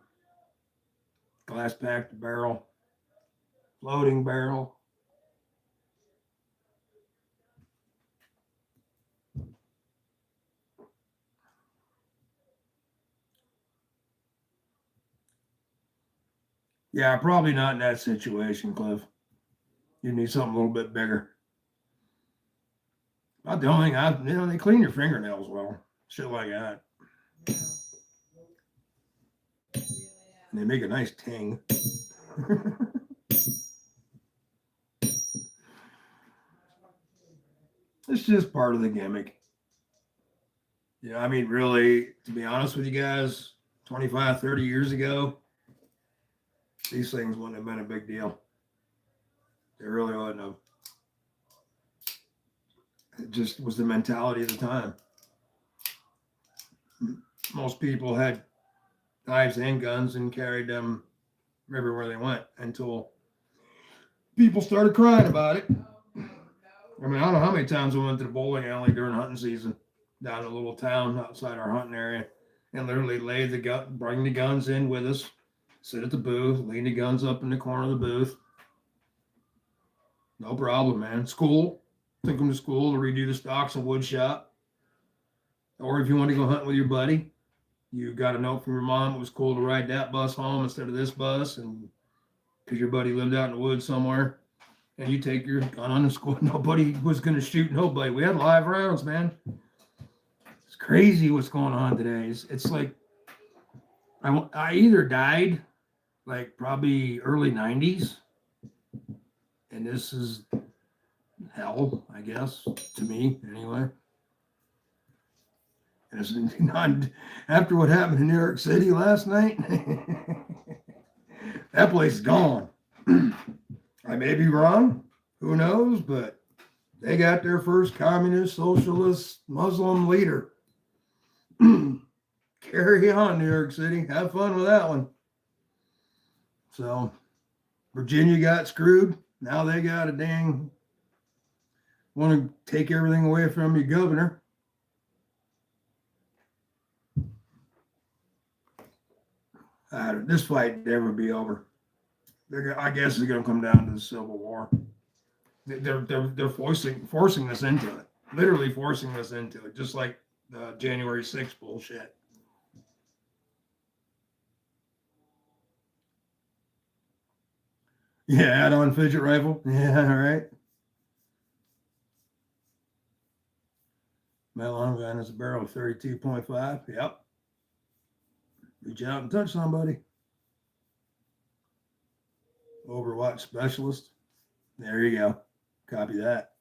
S1: Glass packed barrel, floating barrel. Yeah, probably not in that situation, Cliff. You need something a little bit bigger. Not the only thing they clean your fingernails well. Shit like that. And they make a nice ting. It's just part of the gimmick. Yeah, I mean, really, to be honest with you guys, 25, 30 years ago, these things wouldn't have been a big deal. They really wouldn't have. It just was the mentality of the time. Most people had knives and guns and carried them everywhere they went until people started crying about it. I mean, I don't know how many times we went to the bowling alley during hunting season down in a little town outside our hunting area and literally bring the guns in with us, sit at the booth, lean the guns up in the corner of the booth. No problem, man. It's cool. took them to school to redo the stocks and wood shop. Or if you want to go hunting with your buddy, you got a note from your mom. It was cool to ride that bus home instead of this bus, and because your buddy lived out in the woods somewhere, and you take your gun on the school. Nobody was going to shoot nobody. We had live rounds, man. It's crazy what's going on today. It's like I either died like probably early 90s, and this is hell, I guess, to me anyway. And it's not after what happened in New York City last night. That place is gone. I may be wrong, who knows, but they got their first communist, socialist, Muslim leader. Carry on, New York City. Have fun with that one. So, Virginia got screwed. Now they got a dang, want to take everything away from your governor. This fight never be over. I guess it's going to come down to the Civil War. They're forcing us into it. Literally forcing us into it, just like the January 6th bullshit. Yeah, add-on fidget rifle. Yeah, all right. My long gun is a barrel of 32.5. Yep. Reach out and touch somebody. Overwatch specialist. There you go. Copy that.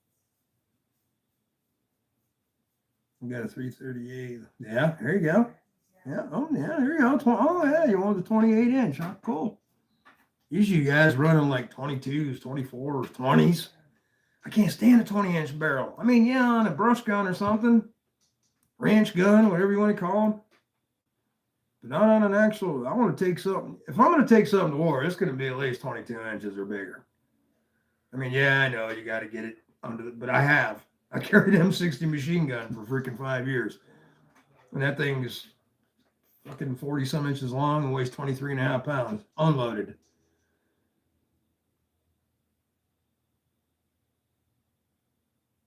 S1: We got a 338. Yeah, there you go. Yeah, oh yeah, there you go. Oh yeah, you want the 28 inch. Huh? Cool. Usually you guys running like 22s, 24s, 20s. I can't stand a 20-inch barrel. I mean, yeah, on a brush gun or something, ranch gun, whatever you want to call them. But not on an actual, I want to take something. If I'm going to take something to war, it's going to be at least 22 inches or bigger. I mean, yeah, I know you got to get it under the, but I carried an M60 machine gun for freaking 5 years. And that thing is fucking 40 some inches long and weighs 23.5 pounds, unloaded.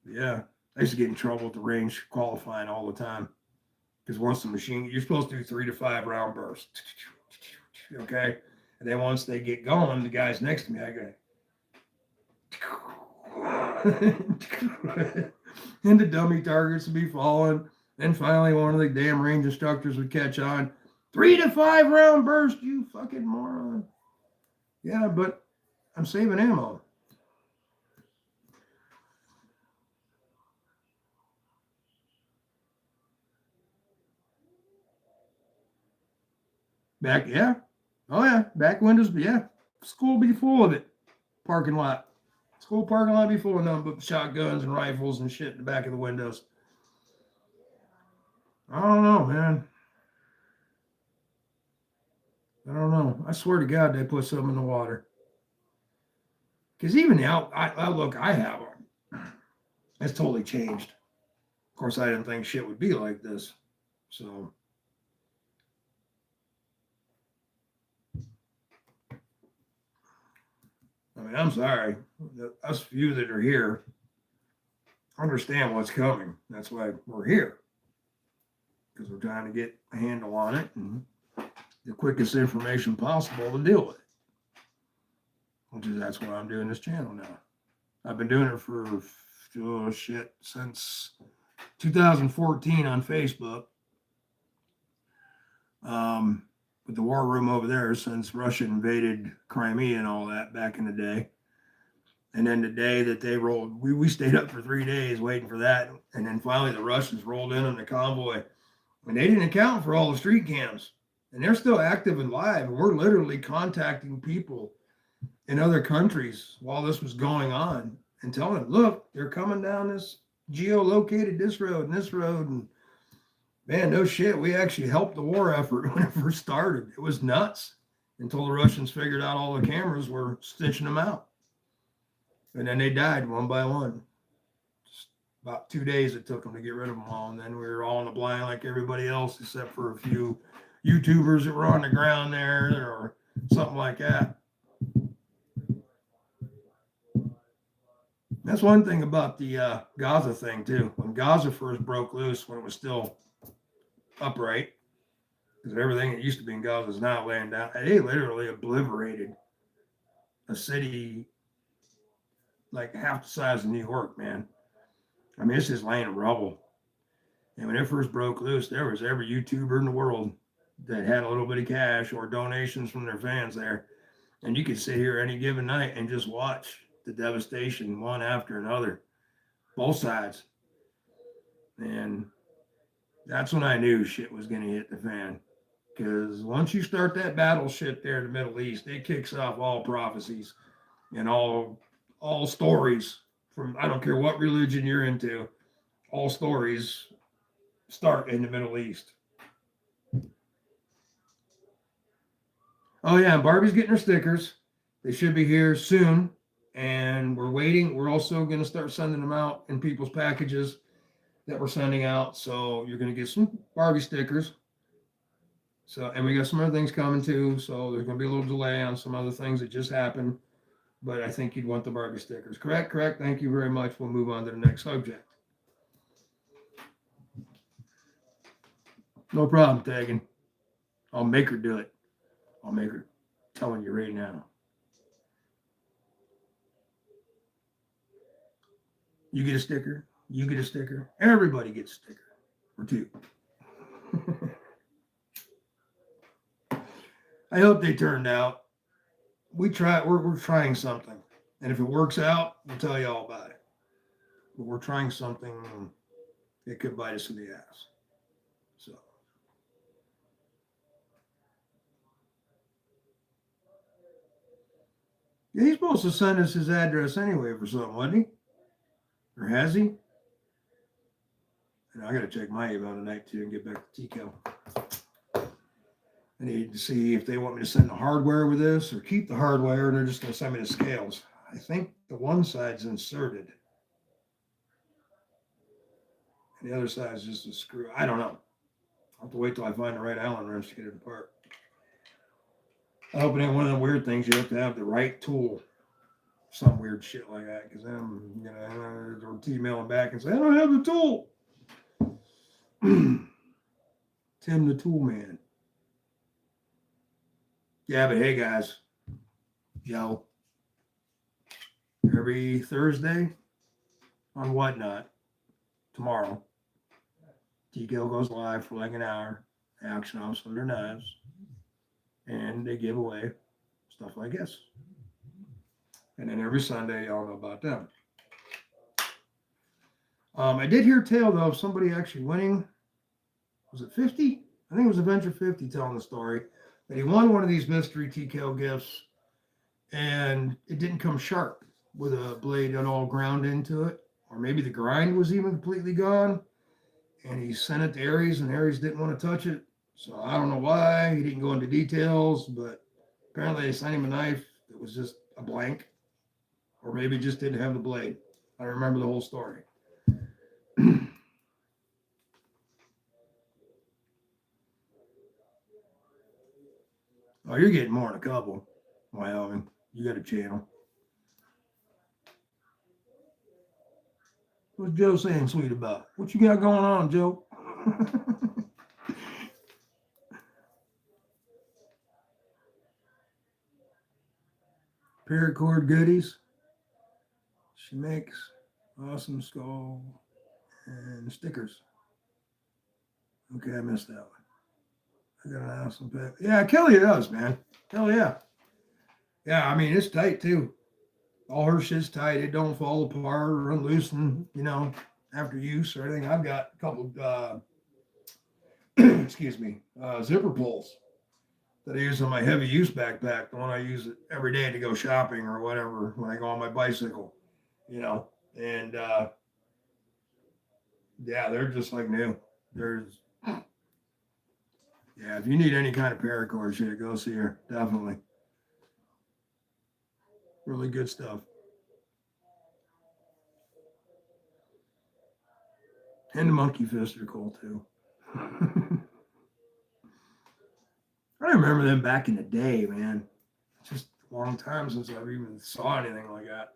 S1: Yeah, I used to get in trouble at the range qualifying all the time. Because once the machine, you're supposed to do 3 to 5 round bursts. Okay. And then once they get going, the guys next to me, I go, and the dummy targets would be falling. Then finally, one of the damn range instructors would catch on. 3 to 5 round burst, you fucking moron. Yeah, but I'm saving ammo. Back, yeah. Oh, yeah. Back windows, yeah. School be full of it. Parking lot. School parking lot be full of nothing but shotguns and rifles and shit in the back of the windows. I don't know, man. I don't know. I swear to God, they put some in the water. Because even the outlook I have on, it's totally changed. Of course, I didn't think shit would be like this. So, I mean, I'm sorry. Us few that are here understand what's coming. That's why we're here. Because we're trying to get a handle on it and the quickest information possible to deal with it. Which is, that's why I'm doing this channel now. I've been doing it for, since 2014 on Facebook. With the war room over there since Russia invaded Crimea and all that back in the day. And then the day that they rolled, we stayed up for 3 days waiting for that. And then finally the Russians rolled in on the convoy. And they didn't account for all the street cams. And they're still active and live. And we're literally contacting people in other countries while this was going on and telling them, look, they're coming down this geolocated this road and this road. And man, no shit. We actually helped the war effort when it first started. It was nuts until the Russians figured out all the cameras were stitching them out. And then they died one by one. Just about 2 days it took them to get rid of them all. And then we were all in the blind like everybody else, except for a few YouTubers that were on the ground there or something like that. That's one thing about the Gaza thing too. When Gaza first broke loose, when it was still upright, because everything that used to be in Gaza is now laying down, they literally obliterated a city like half the size of New York, man. I mean, it's just laying in rubble. And when it first broke loose, there was every YouTuber in the world that had a little bit of cash or donations from their fans there. And you could sit here any given night and just watch the devastation one after another, both sides. And that's when I knew shit was going to hit the fan. Because once you start that battle shit there in the Middle East, it kicks off all prophecies and all stories from, I don't care what religion you're into, all stories start in the Middle East. Oh yeah, and Barbie's getting her stickers. They should be here soon, and we're waiting. We're also going to start sending them out in people's packages that we're sending out. So you're going to get some Barbie stickers. So, and we got some other things coming too. So there's going to be a little delay on some other things that just happened, but I think you'd want the Barbie stickers. Correct. Thank you very much. We'll move on to the next subject. No problem, Tegan. I'll make her do it. I'll make her. Telling you right now. You get a sticker. You get a sticker. Everybody gets a sticker or two. I hope they turned out. We're trying something, and if it works out, we'll tell you all about it. But we're trying something that could bite us in the ass. So. Yeah, he's supposed to send us his address anyway for something, wasn't he? Or has he? And I got to check my email tonight too and get back to TKELL. I need to see if they want me to send the hardware with this or keep the hardware and they're just going to send me the scales. I think the one side's inserted. And the other side's just a screw. I don't know. I'll have to wait till I find the right Allen wrench to get it apart. I hope it ain't one of the weird things you have to have the right tool. Some weird shit like that. Because then I'm going to email them back and say, I don't have the tool. Tim the Tool Man. Yeah, but hey, guys. Yo. Every Thursday on Whatnot, tomorrow, TKELL goes live for like an hour. Action on some of their knives. And they give away stuff like this. And then every Sunday, y'all know about them. I did hear a tale, though, of somebody actually winning. Was it 50? I think it was Adventure 50 telling the story. That he won one of these mystery TKELL gifts. And it didn't come sharp with a blade at all ground into it. Or maybe the grind was even completely gone. And he sent it to Aries, and Aries didn't want to touch it. So I don't know why. He didn't go into details, but apparently they sent him a knife that was just a blank. Or maybe just didn't have the blade. I don't remember the whole story. Oh, you're getting more than a couple, Wyoming. You got a channel. What's Joe saying sweet about? What you got going on, Joe? Paracord goodies. She makes awesome skull and stickers. Okay, I missed that one. I got an awesome pack. Yeah, Kelly does, man. Hell yeah. Yeah, I mean, it's tight too. All her shit's tight. It don't fall apart or unloosen, after use or anything. I've got a couple zipper pulls that I use on my heavy use backpack, the one I use every day to go shopping or whatever when I go on my bicycle, and yeah, they're just like new. If you need any kind of paracord shit, go see her. Definitely. Really good stuff. And the monkey fists are cool too. I remember them back in the day, man. It's just a long time since I've even saw anything like that.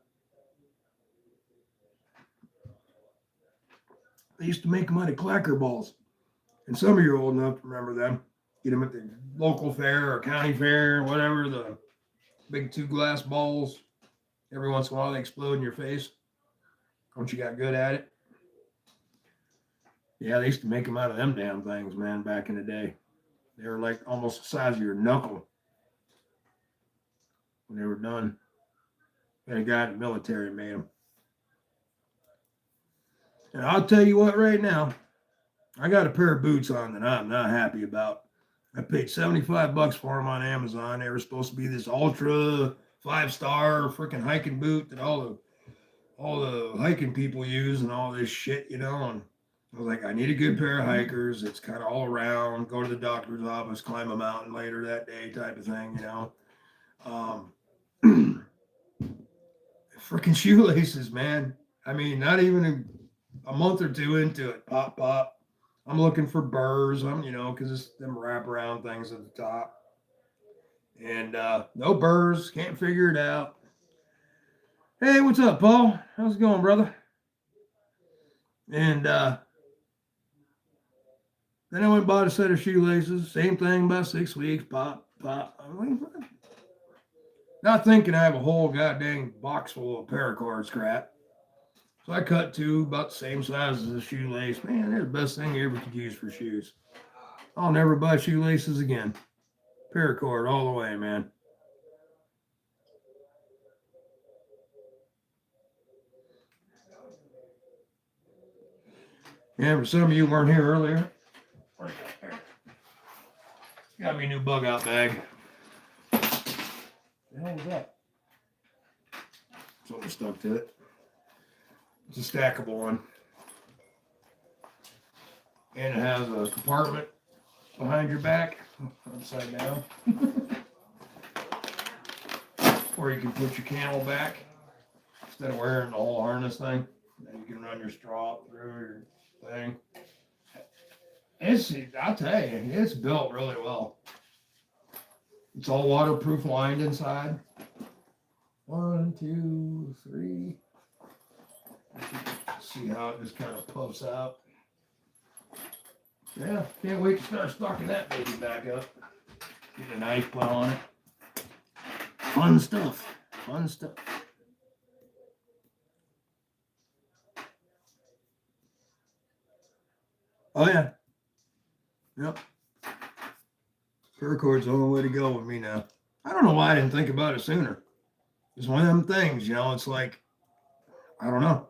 S1: They used to make them out of clacker balls. And some of you are old enough to remember them. Get them at the local fair or county fair, whatever, the big 2 glass balls. Every once in a while they explode in your face. Once you got good at it. Yeah, they used to make them out of them damn things, man, back in the day. They were like almost the size of your knuckle when they were done. And a guy in the military made them. And I'll tell you what right now, I got a pair of boots on that I'm not happy about. I paid $75 for them on Amazon. They were supposed to be this ultra 5-star freaking hiking boot that all the hiking people use and all this shit, you know. And I was like, I need a good pair of hikers. It's kind of all around. Go to the doctor's office, climb a mountain later that day, type of thing, you know. Freaking shoelaces, man. I mean, not even a month or two into it, pop, pop. I'm looking for burrs. Because it's them wraparound things at the top. And no burrs. Can't figure it out. Hey, what's up, Paul? How's it going, brother? And then I went and bought a set of shoelaces. Same thing, about 6 weeks. Pop, pop. I'm like, not thinking I have a whole goddamn box full of paracord scrap. So I cut 2 about the same size as a shoelace. Man, they're the best thing you ever could use for shoes. I'll never buy shoelaces again. Paracord all the way, man. Yeah, for some of you who weren't here earlier, got me a new bug out bag. The hell was that? Something stuck to it. It's a stackable one. And it has a compartment behind your back, upside down, where you can put your camel back instead of wearing the whole harness thing. And you can run your straw through your thing. I'll tell you, it's built really well. It's all waterproof lined inside. 1, 2, 3. See how it just kind of puffs out. Yeah, can't wait to start stocking that baby back up. Get a knife put on it. Fun stuff. Fun stuff. Oh yeah. Yep. Paracord's the only way to go with me now. I don't know why I didn't think about it sooner. It's one of them things, it's like, I don't know.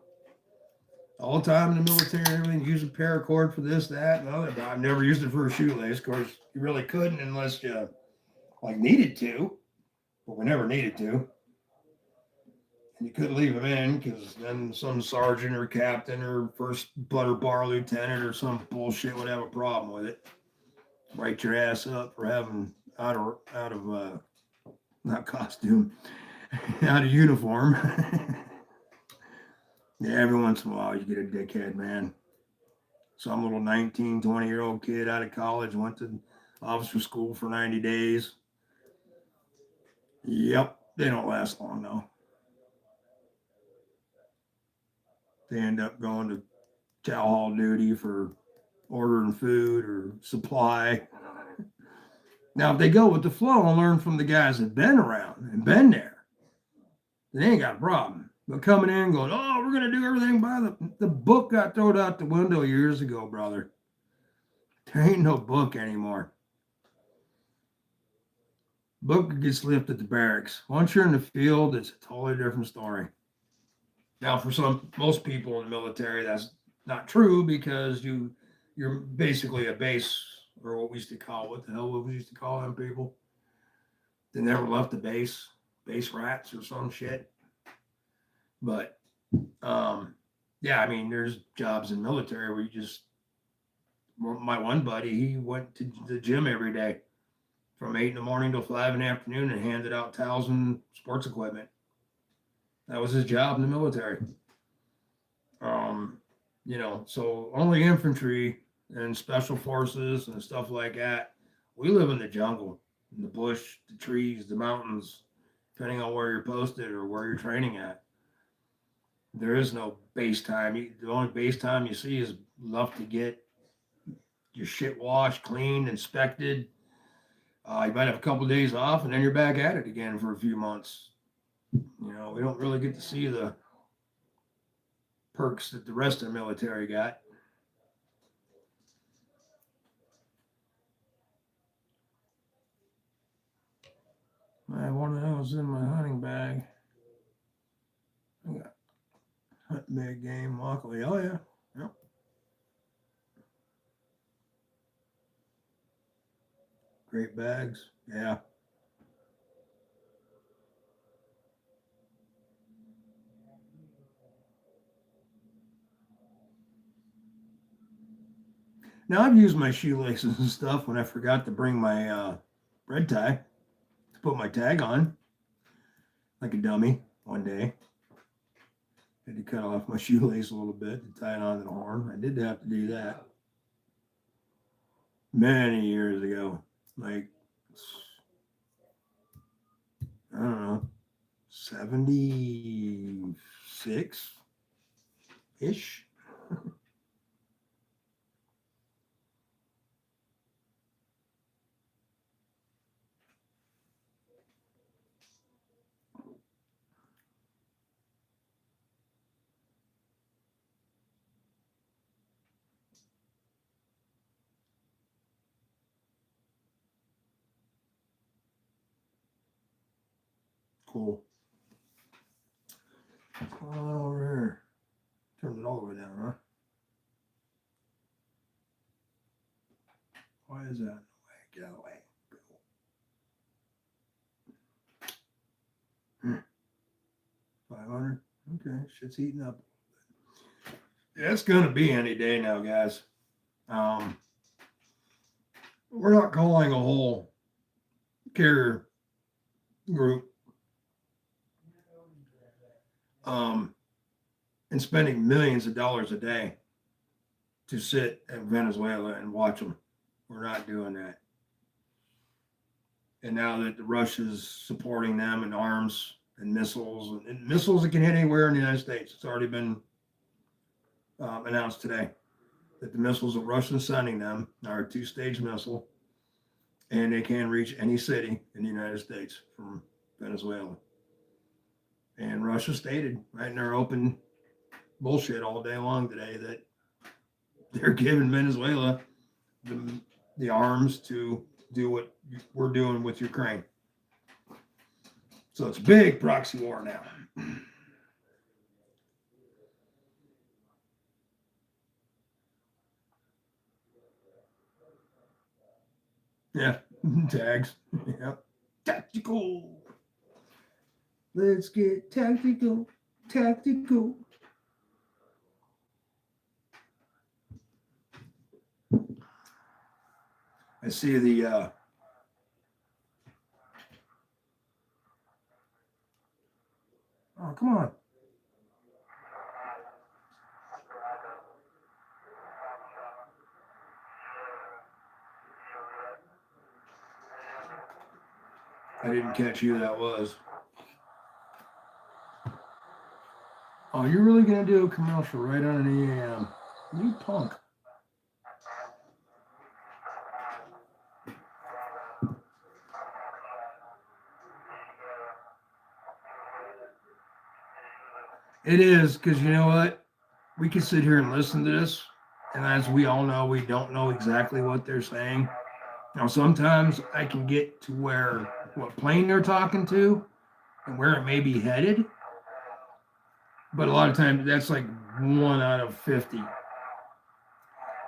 S1: All the time in the military, everything using paracord for this, that, and other. But I've never used it for a shoelace. Of course, you really couldn't unless you needed to. But we never needed to. And you couldn't leave them in because then some sergeant or captain or first butter bar lieutenant or some bullshit would have a problem with it. Write your ass up for having out of not costume, out of uniform. Yeah, every once in a while you get a dickhead, man. Some little 19, 20-year-old kid out of college went to officer school for 90 days. Yep, they don't last long, though. They end up going to chow hall duty for ordering food or supply. Now, if they go with the flow and learn from the guys that have been around and been there, they ain't got a problem. But coming in and going, oh, we're going to do everything by the book got thrown out the window years ago, brother. There ain't no book anymore. Book gets left at the barracks. Once you're in the field, it's a totally different story. Now, for most people in the military, that's not true because you're basically a base, or what we used to call, what the hell we used to call them people? They never left the base rats or some shit. But, yeah, I mean, there's jobs in the military where my one buddy, he went to the gym every day from 8 in the morning till 5 in the afternoon and handed out towels and sports equipment. That was his job in the military. So only infantry and special forces and stuff like that, we live in the jungle, in the bush, the trees, the mountains, depending on where you're posted or where you're training at. There is no base time. The only base time you see is enough to get your shit washed, cleaned, inspected. You might have a couple of days off, and then you're back at it again for a few months. You know, we don't really get to see the perks that the rest of the military got. I have one of those in my hunting bag. I got hunt big game, luckily. Oh yeah, yep. Great bags, yeah. Now I've used my shoelaces and stuff when I forgot to bring my red tie to put my tag on, like a dummy. One day, had to cut off my shoelace a little bit to tie it onto the horn. I did have to do that many years ago, like I don't know, 76 ish. Cool. What's going on over here? Turn it all the way down, huh? Why is that in the way? Get out of the way. Go. 500. Okay, shit's heating up. Yeah, it's gonna be any day now, guys. We're not calling a whole carrier group and spending millions of dollars a day to sit in Venezuela and watch them. We're not doing that. And now that Russia's supporting them in arms and missiles that can hit anywhere in the United States, it's already been announced today that the missiles that Russia's sending them are a two-stage missile, and they can reach any city in the United States from Venezuela. And Russia stated right in their open bullshit all day long today that they're giving Venezuela the arms to do what we're doing with Ukraine. So it's a big proxy war now. Yeah, tags. Yeah, tactical. Let's get tactical. Tactical. I see the oh, come on. I didn't catch who that was. Oh, you're really gonna do a commercial right on an EAM? You punk. It is, because you know what? We can sit here and listen to this, and as we all know, we don't know exactly what they're saying. Now, sometimes I can get to where what plane they're talking to and where it may be headed, but a lot of times that's like 1 out of 50.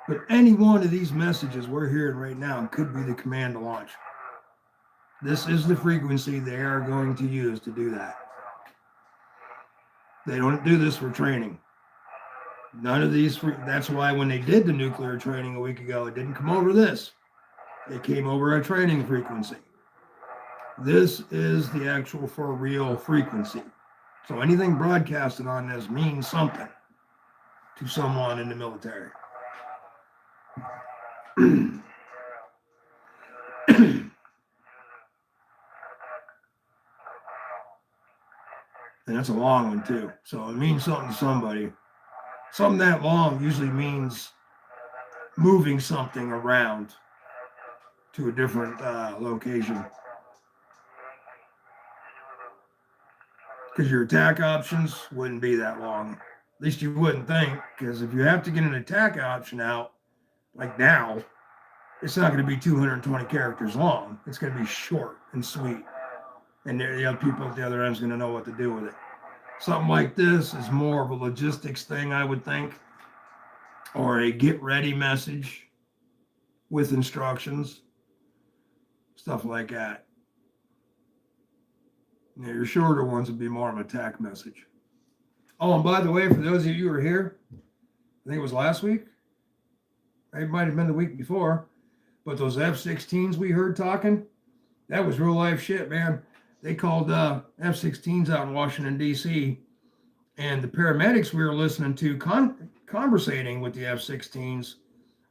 S1: But any one of these messages we're hearing right now could be the command to launch. This is the frequency they are going to use to do that. They don't do this for training. None of these, that's why when they did the nuclear training a week ago, it didn't come over this. It came over a training frequency. This is the actual for real frequency. So anything broadcasted on this means something to someone in the military. And that's a long one too. So it means something to somebody. Something that long usually means moving something around to a different location. Because your attack options wouldn't be that long. At least you wouldn't think. Because if you have to get an attack option out, like now, it's not going to be 220 characters long. It's going to be short and sweet. And the other people at the other end is going to know what to do with it. Something like this is more of a logistics thing, I would think, or a get ready message with instructions, stuff like that. Now, your shorter ones would be more of an attack message. Oh, and by the way, for those of you who are here, I think it was last week. It might have been the week before, but those F-16s we heard talking, that was real life shit, man. They called F-16s out in Washington, D.C., and the paramedics we were listening to conversating with the F-16s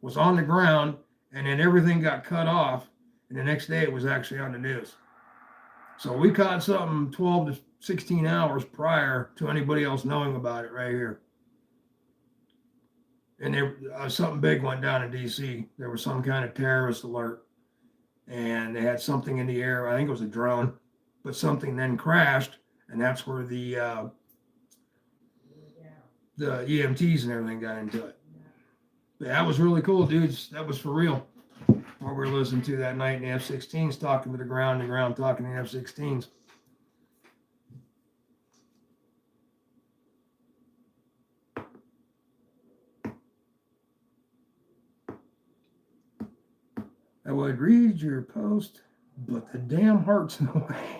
S1: was on the ground, and then everything got cut off, and the next day it was actually on the news. So we caught something 12 to 16 hours prior to anybody else knowing about it right here. And there, something big went down in D.C. There was some kind of terrorist alert, and they had something in the air. I think it was a drone, but something then crashed, and that's where the EMTs and everything got into it. But that was really cool, dudes. That was for real. What we were listening to that night in the F-16s, talking to the ground talking to the F-16s. I would read your post, but the damn heart's in the way.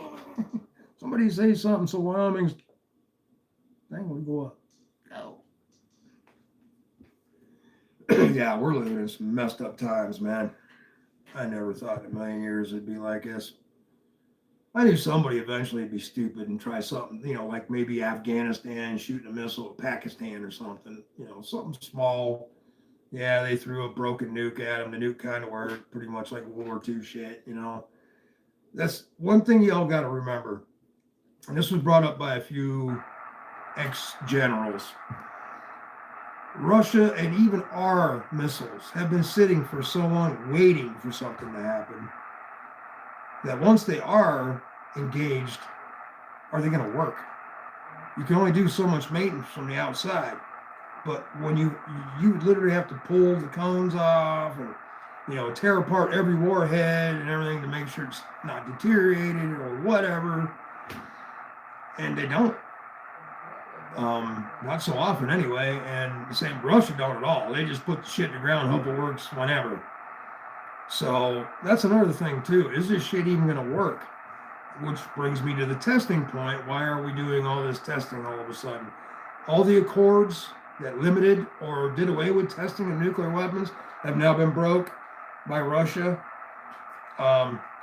S1: Somebody say something so Wyoming's thing will go up. No. Yeah, we're living in some messed up times, man. I never thought in a million years it'd be like this. I knew somebody eventually would be stupid and try something, like maybe Afghanistan shooting a missile at Pakistan or something, something small. Yeah, they threw a broken nuke at them. The nuke kind of worked, pretty much like World War II shit, That's one thing y'all got to remember. And this was brought up by a few ex-generals. Russia and even our missiles have been sitting for so long waiting for something to happen that once they are engaged, are they going to work? You can only do so much maintenance from the outside. But when you literally have to pull the cones off and, tear apart every warhead and everything to make sure it's not deteriorated or whatever. And they don't. Not so often anyway. And the same Russia don't at all. They just put the shit in the ground, hope it works whenever. So that's another thing too. Is this shit even going to work? Which brings me to the testing point. Why are we doing all this testing all of a sudden? All the accords that limited or did away with testing of nuclear weapons have now been broke by Russia.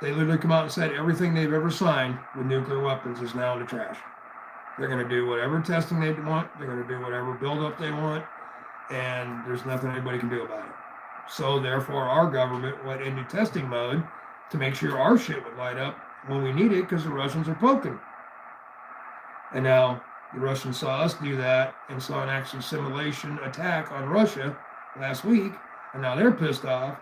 S1: They literally come out and said everything they've ever signed with nuclear weapons is now in the trash. They're going to do whatever testing they want. They're going to do whatever buildup they want. And there's nothing anybody can do about it. So therefore, our government went into testing mode to make sure our shit would light up when we need it because the Russians are poking. And now the Russians saw us do that and saw an actual simulation attack on Russia last week. And now they're pissed off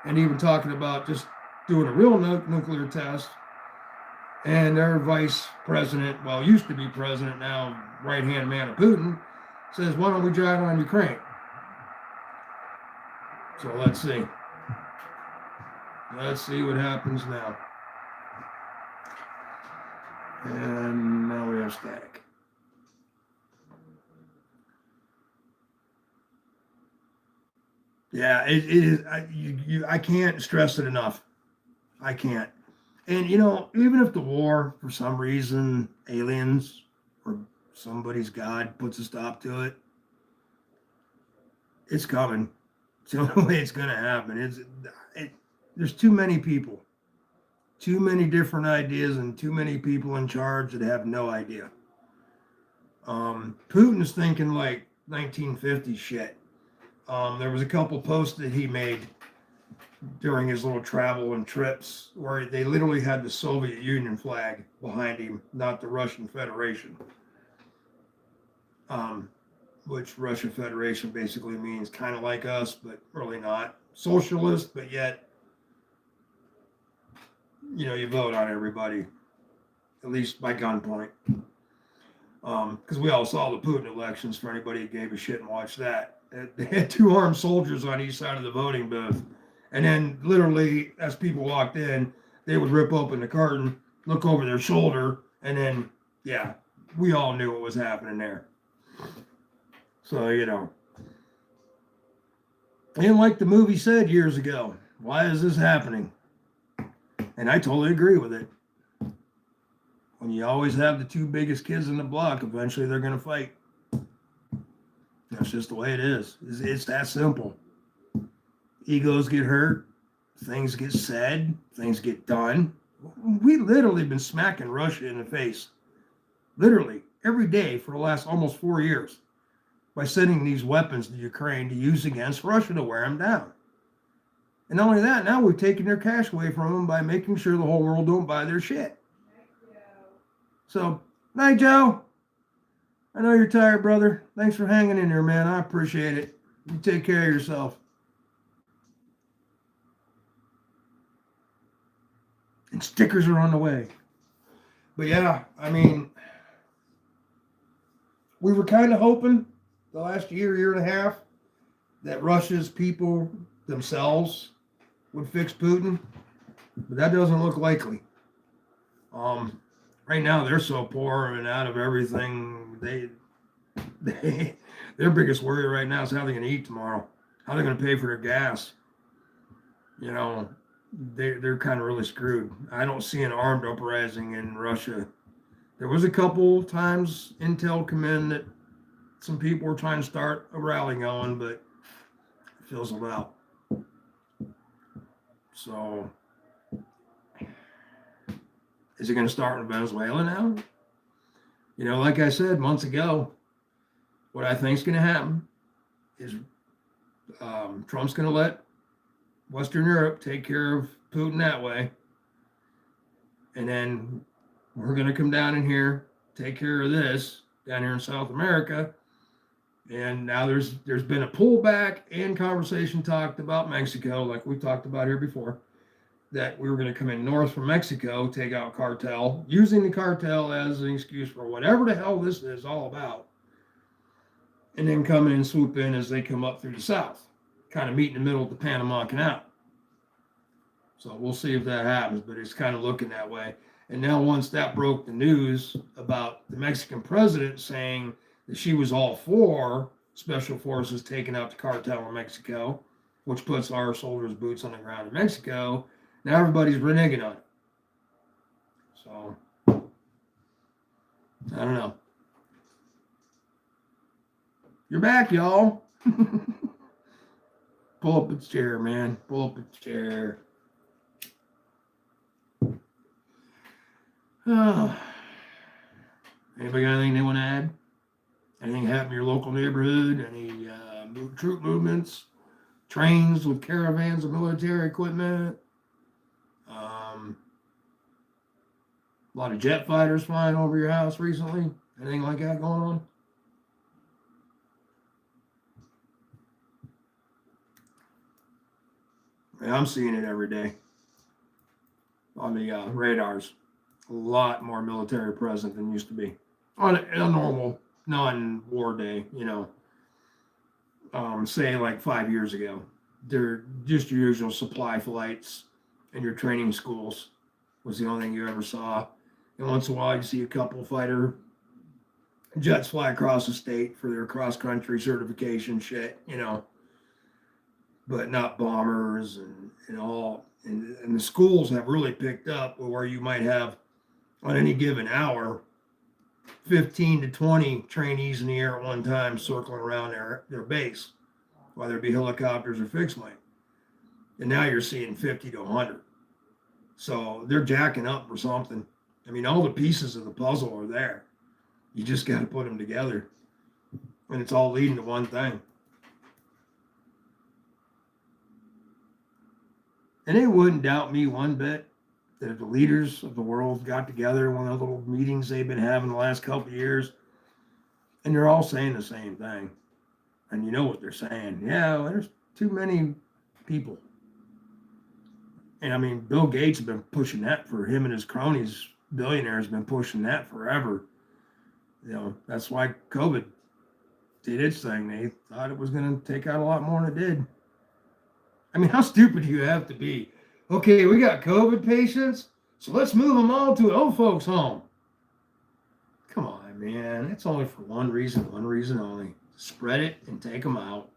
S1: and even talking about just doing a real nuclear test. And their vice president, well, used to be president, now right-hand man of Putin, says, why don't we try it on Ukraine? So let's see. Let's see what happens now. And now we have static. Yeah, it is. I can't stress it enough. I can't. And, even if the war, for some reason, aliens or somebody's God puts a stop to it, it's coming. It's the only way it's going to happen. There's too many people, too many different ideas, and too many people in charge that have no idea. Putin's thinking like 1950 shit. There was a couple posts that he made during his little travel and trips where they literally had the Soviet Union flag behind him, not the Russian Federation. which Russian Federation basically means kind of like us, but really not. Socialist, but yet, you vote on everybody, at least by gunpoint. Because we all saw the Putin elections for anybody who gave a shit and watched that. They had 2 armed soldiers on each side of the voting booth. And then, literally, as people walked in, they would rip open the curtain, look over their shoulder, and then, yeah, we all knew what was happening there. So, and like the movie said years ago, why is this happening? And I totally agree with it. When you always have the 2 biggest kids in the block, eventually they're going to fight. That's just the way it is. It's that simple. Egos get hurt, things get said, things get done. We literally been smacking Russia in the face, literally every day for the last almost 4 years, by sending these weapons to Ukraine to use against Russia to wear them down. And not only that, now we've taken their cash away from them by making sure the whole world don't buy their shit. So, night, Joe. I know you're tired, brother. Thanks for hanging in there, man. I appreciate it. You take care of yourself. And stickers are on the way. But yeah, I mean, we were kind of hoping the last year and a half, that Russia's people themselves would fix Putin, but that doesn't look likely. Right now they're so poor and out of everything. Their biggest worry right now is how they're going to eat tomorrow, how they're going to pay for their gas. They're kind of really screwed. I don't see an armed uprising in Russia. There was a couple times intel come in that some people were trying to start a rally going, but it fizzled out. So, is it going to start in Venezuela now? Like I said months ago, what I think is going to happen is Trump's going to let Western Europe take care of Putin that way. And then we're going to come down in here, take care of this down here in South America. And now there's been a pullback and conversation talked about Mexico, like we talked about here before, that we were going to come in north from Mexico, take out cartel, using the cartel as an excuse for whatever the hell this is all about, and then come in and swoop in as they come up through the south, kind of meet in the middle of the Panama Canal. So we'll see if that happens, but it's kind of looking that way. And now once that broke the news about the Mexican president saying that she was all for special forces taking out the cartel in Mexico, which puts our soldiers' boots on the ground in Mexico, now everybody's reneging on it. So, I don't know. You're back, y'all. Pull up its chair, man. Pull up its chair. Oh. Anybody got anything they want to add? Anything happen in your local neighborhood? Any troop movements? Trains with caravans of military equipment? A lot of jet fighters flying over your house recently? Anything like that going on? Yeah, I'm seeing it every day on the radars. A lot more military present than used to be on a normal non-war day. Say like 5 years ago, they're just your usual supply flights and your training schools was the only thing you ever saw. And once in a while, you see a couple fighter jets fly across the state for their cross-country certification shit, but not bombers and all. And the schools have really picked up where you might have on any given hour 15 to 20 trainees in the air at one time circling around their base, whether it be helicopters or fixed wing. And now you're seeing 50 to 100. So they're jacking up for something. I mean, all the pieces of the puzzle are there. You just got to put them together. And it's all leading to one thing. And it wouldn't doubt me one bit that if the leaders of the world got together in one of the little meetings they've been having the last couple of years And they're all saying the same thing. And you know what they're saying. Yeah, well, there's too many people. And I mean, Bill Gates has been pushing that for him and his cronies, billionaires, been pushing that forever. You know, that's why COVID did its thing. They thought it was going to take out a lot more than it did. I mean, how stupid do you have to be? Okay, we got COVID patients, so let's move them all to an old folks' home. Come on, man. It's only for one reason only. Spread it and take them out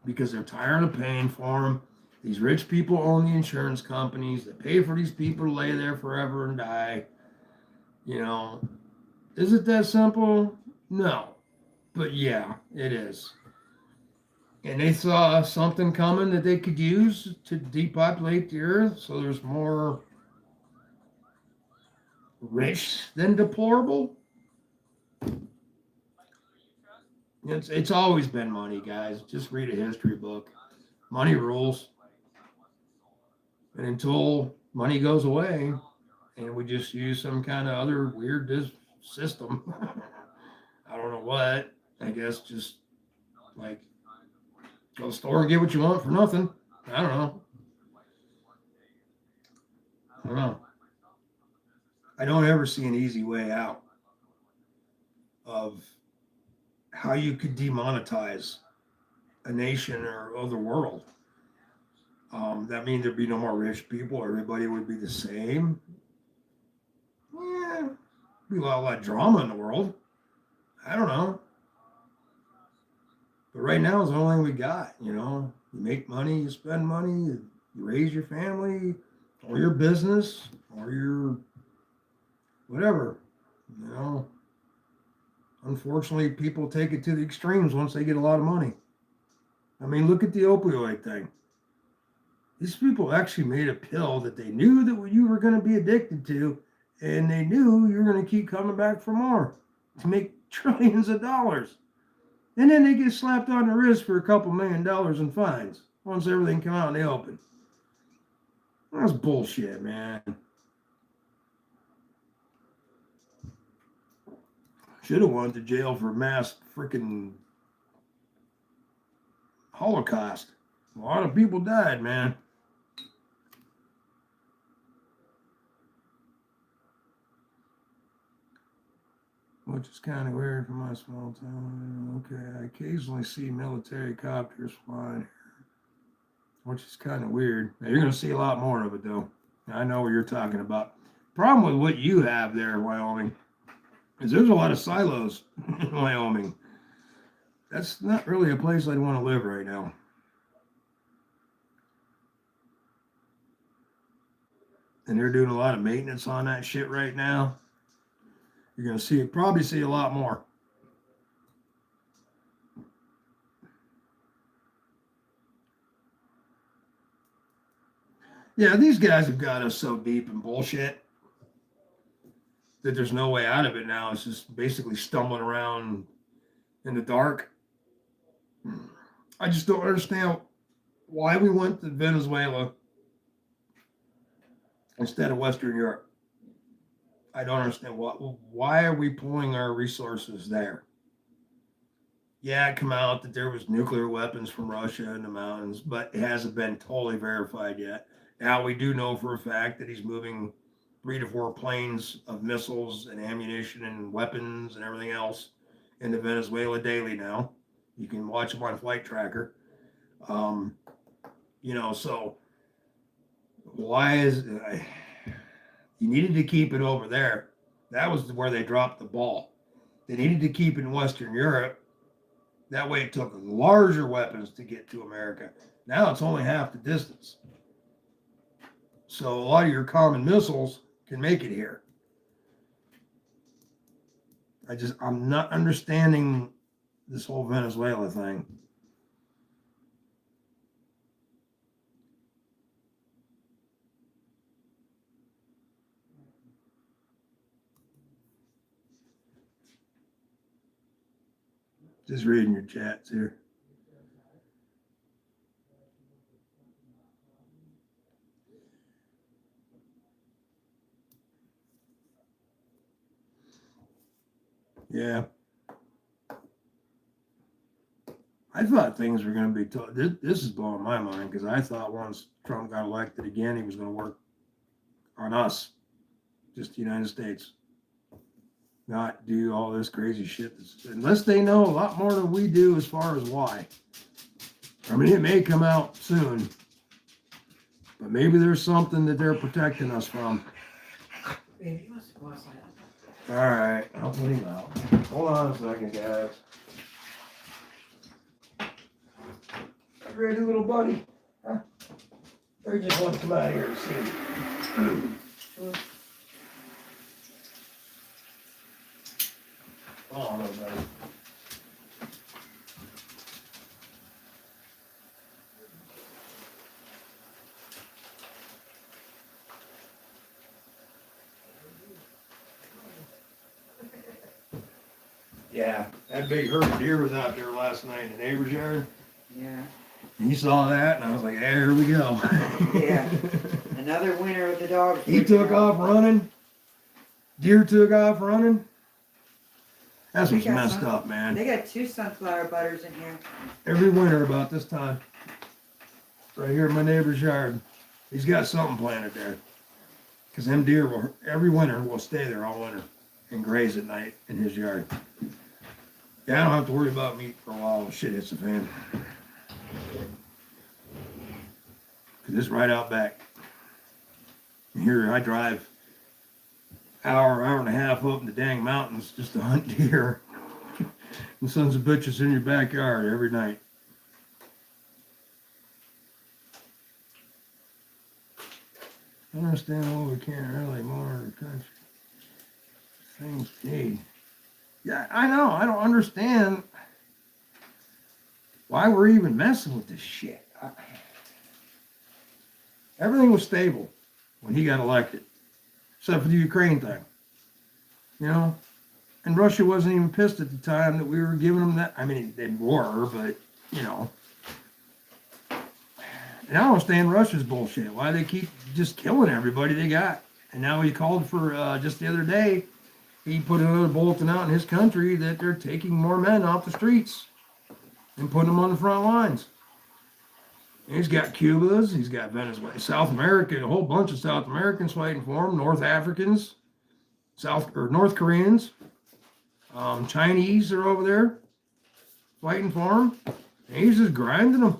S1: because they're tired of paying for them. These rich people own the insurance companies that pay for these people to lay there forever and die. You know, is it that simple? No. But yeah, it is. And they saw something coming that they could use to depopulate the earth so there's more rich than deplorable. It's always been money, guys. Just read a history book. Money rules. And until money goes away and we just use some kind of other weird system, I don't know what. I guess just like go to the store and get what you want for nothing. I don't know. I don't know. I don't ever see an easy way out of how you could demonetize a nation or the world. That means there'd be no more rich people. Everybody would be the same. Yeah, be a lot of drama in the world. I don't know. But right now is the only thing we got. You know, you make money, you spend money, you raise your family, or your business, or your whatever. You know, unfortunately, people take it to the extremes once they get a lot of money. I mean, look at the opioid thing. These people actually made a pill that they knew that you were going to be addicted to, and they knew you were going to keep coming back for more to make trillions of dollars. And then they get slapped on the wrist for a couple $1 million in fines once everything come out in the open. That's bullshit, man. Should have went to jail for mass freaking Holocaust. A lot of people died, man. Which is kind of weird for my small town. Okay, I occasionally see military copters flying here, which is kind of weird. Now, you're going to see a lot more of it, though. I know what you're talking about. Problem with what you have there in Wyoming is there's a lot of silos in Wyoming. That's not really a place I'd want to live right now. And they're doing a lot of maintenance on that shit right now. You're going to probably see a lot more. Yeah, these guys have got us so deep in bullshit that there's no way out of it now. It's just basically stumbling around in the dark. I just don't understand why we went to Venezuela instead of Western Europe. I don't understand why are we pulling our resources there? Yeah, it come out that there was nuclear weapons from Russia in the mountains, but it hasn't been totally verified yet. Now we do know for a fact that he's moving 3 to 4 planes of missiles and ammunition and weapons and everything else into Venezuela daily now. You can watch them on Flight Tracker. So why is you needed to keep it over there? That was where they dropped the ball. They needed to keep it in Western Europe. That way it took larger weapons to get to America. Now it's only half the distance. So a lot of your common missiles can make it here. I'm not understanding this whole Venezuela thing. Just reading your chats here. Yeah. I thought things were going to be tough. This is blowing my mind because I thought once Trump got elected again, he was going to work on us, just the United States, not do all this crazy shit. Unless they know a lot more than we do as far as why. I mean, it may come out soon, but maybe there's something that they're protecting us from.
S2: Baby, you must go outside.
S1: All right, I'll put him out. Hold on a second, guys. You ready, little buddy? Huh? Or you just want to come out here and see? Oh, no, buddy. Yeah, that big herd of deer was out there last night in the neighbor's yard.
S2: Yeah.
S1: And he saw that, and I was like, hey, here we go.
S2: Yeah. Another winner with the dogs.
S1: He took off running. Deer took off running. That's what's messed up, man.
S2: They got 2 sunflower butters in here.
S1: Every winter about this time. Right here in my neighbor's yard. He's got something planted there. Because them deer will, every winter, will stay there all winter and graze at night in his yard. Yeah, I don't have to worry about meat for a while when shit hits the fan. Because it's right out back. And here I drive hour and a half up in the dang mountains just to hunt deer. And sons of bitches in your backyard every night. I understand why we can't really monitor the country. Things need. Yeah, I know. I don't understand why we're even messing with this shit. Everything was stable when he got elected, except for the Ukraine thing. You know? And Russia wasn't even pissed at the time that we were giving them that. I mean, they were, but, you know. And I don't understand Russia's bullshit. Why they keep just killing everybody they got. And now he called for, just the other day, he put another bulletin out in his country that they're taking more men off the streets and putting them on the front lines. And he's got Cubas, he's got Venezuela, South America, a whole bunch of South Americans fighting for him, North Africans, North Koreans, Chinese are over there fighting for him. And he's just grinding them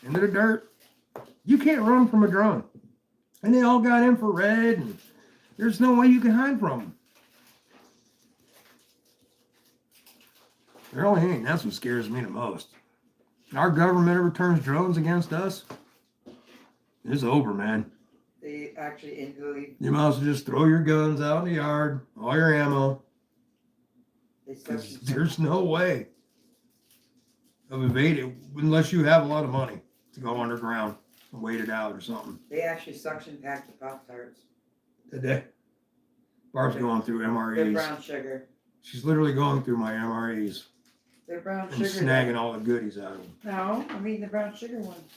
S1: into the dirt. You can't run from a drone. And they all got infrared, and there's no way you can hide from them. There only ain't. That's what scares me the most. Our government ever turns drones against us, it's over, man.
S2: They actually illegally.
S1: You might as well just throw your guns out in the yard, all your ammo. There's no way of evading unless you have a lot of money to go underground and wait it out or something.
S2: They actually suction pack the Pop-Tarts.
S1: Did they? Barb's going through
S2: They're
S1: MREs.
S2: brown sugar.
S1: She's literally going through my MREs
S2: They're brown
S1: and
S2: sugar.
S1: snagging all the goodies out of them.
S2: No, I'm eating the brown sugar ones.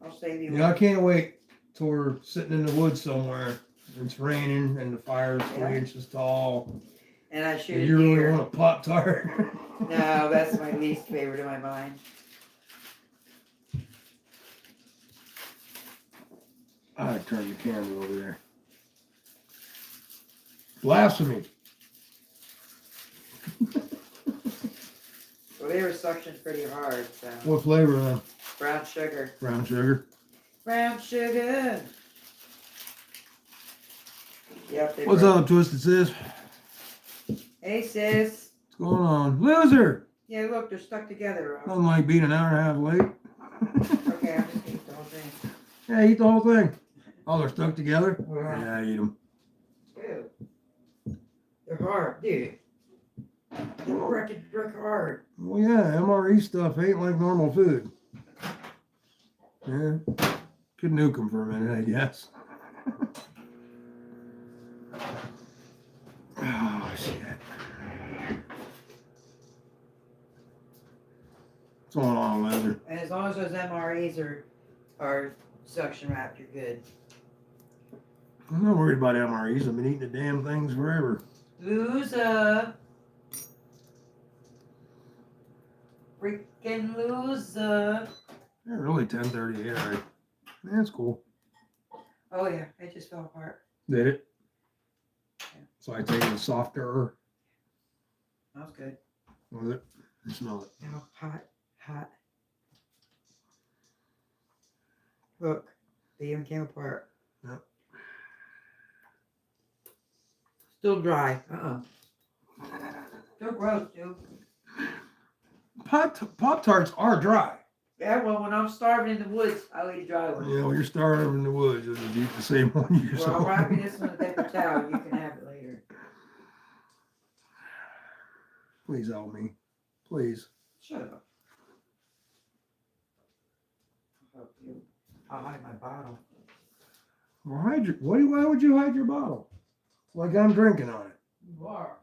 S2: I'll save you.
S1: Yeah, I can't wait till we're sitting in the woods somewhere. It's raining and the fire's 3 inches tall.
S2: And I shoot
S1: And
S2: a
S1: you really
S2: deer.
S1: want a Pop-Tart?
S2: No, that's my least favorite in my mind.
S1: I turn the camera over there. Blasphemy.
S2: Well, they were suctioned pretty hard, so.
S1: What flavor then?
S2: Brown sugar.
S1: Brown sugar.
S2: Brown sugar. Yep. They
S1: What's
S2: broke.
S1: up, Twisted Sis?
S2: Hey, sis.
S1: What's going on? Loser!
S2: Yeah, look, they're stuck together. Rob.
S1: Nothing like being an hour and a half late.
S2: Okay, I'm just eating the whole thing.
S1: Yeah, eat the whole thing. Oh, they're stuck together?
S2: Yeah.
S1: Yeah, eat them.
S2: Ew. They're hard, dude. They're freaking hard.
S1: Well, yeah, MRE stuff ain't like normal food. Yeah. Could nuke them for a minute, I guess. Oh, shit. What's going on, Leather?
S2: And as long as those MREs are suction wrapped, you're good.
S1: I'm not worried about MREs. I've been eating the damn things forever.
S2: Loser. Freak. Can lose.
S1: Yeah, really 10:38 already. That's cool.
S2: Oh yeah, it just fell apart.
S1: Did it?
S2: Yeah.
S1: So I take it softer.
S2: That was good.
S1: Was it? I smell it.
S2: Now hot, hot. Look, the even came apart.
S1: Yep.
S2: Still dry. Still gross, dude.
S1: Pop-Tarts are dry.
S2: Yeah, well, when I'm starving in the woods, I'll eat a dry one.
S1: You know, when you're starving in the woods, you'll just eat the same one you
S2: Well, I'll wrap you this one in a paper towel. You can have it later.
S1: Please help me. Please.
S2: Shut up. I'll help you. I'll hide my bottle.
S1: Well, why would you hide your bottle? Like I'm drinking on it.
S2: You are.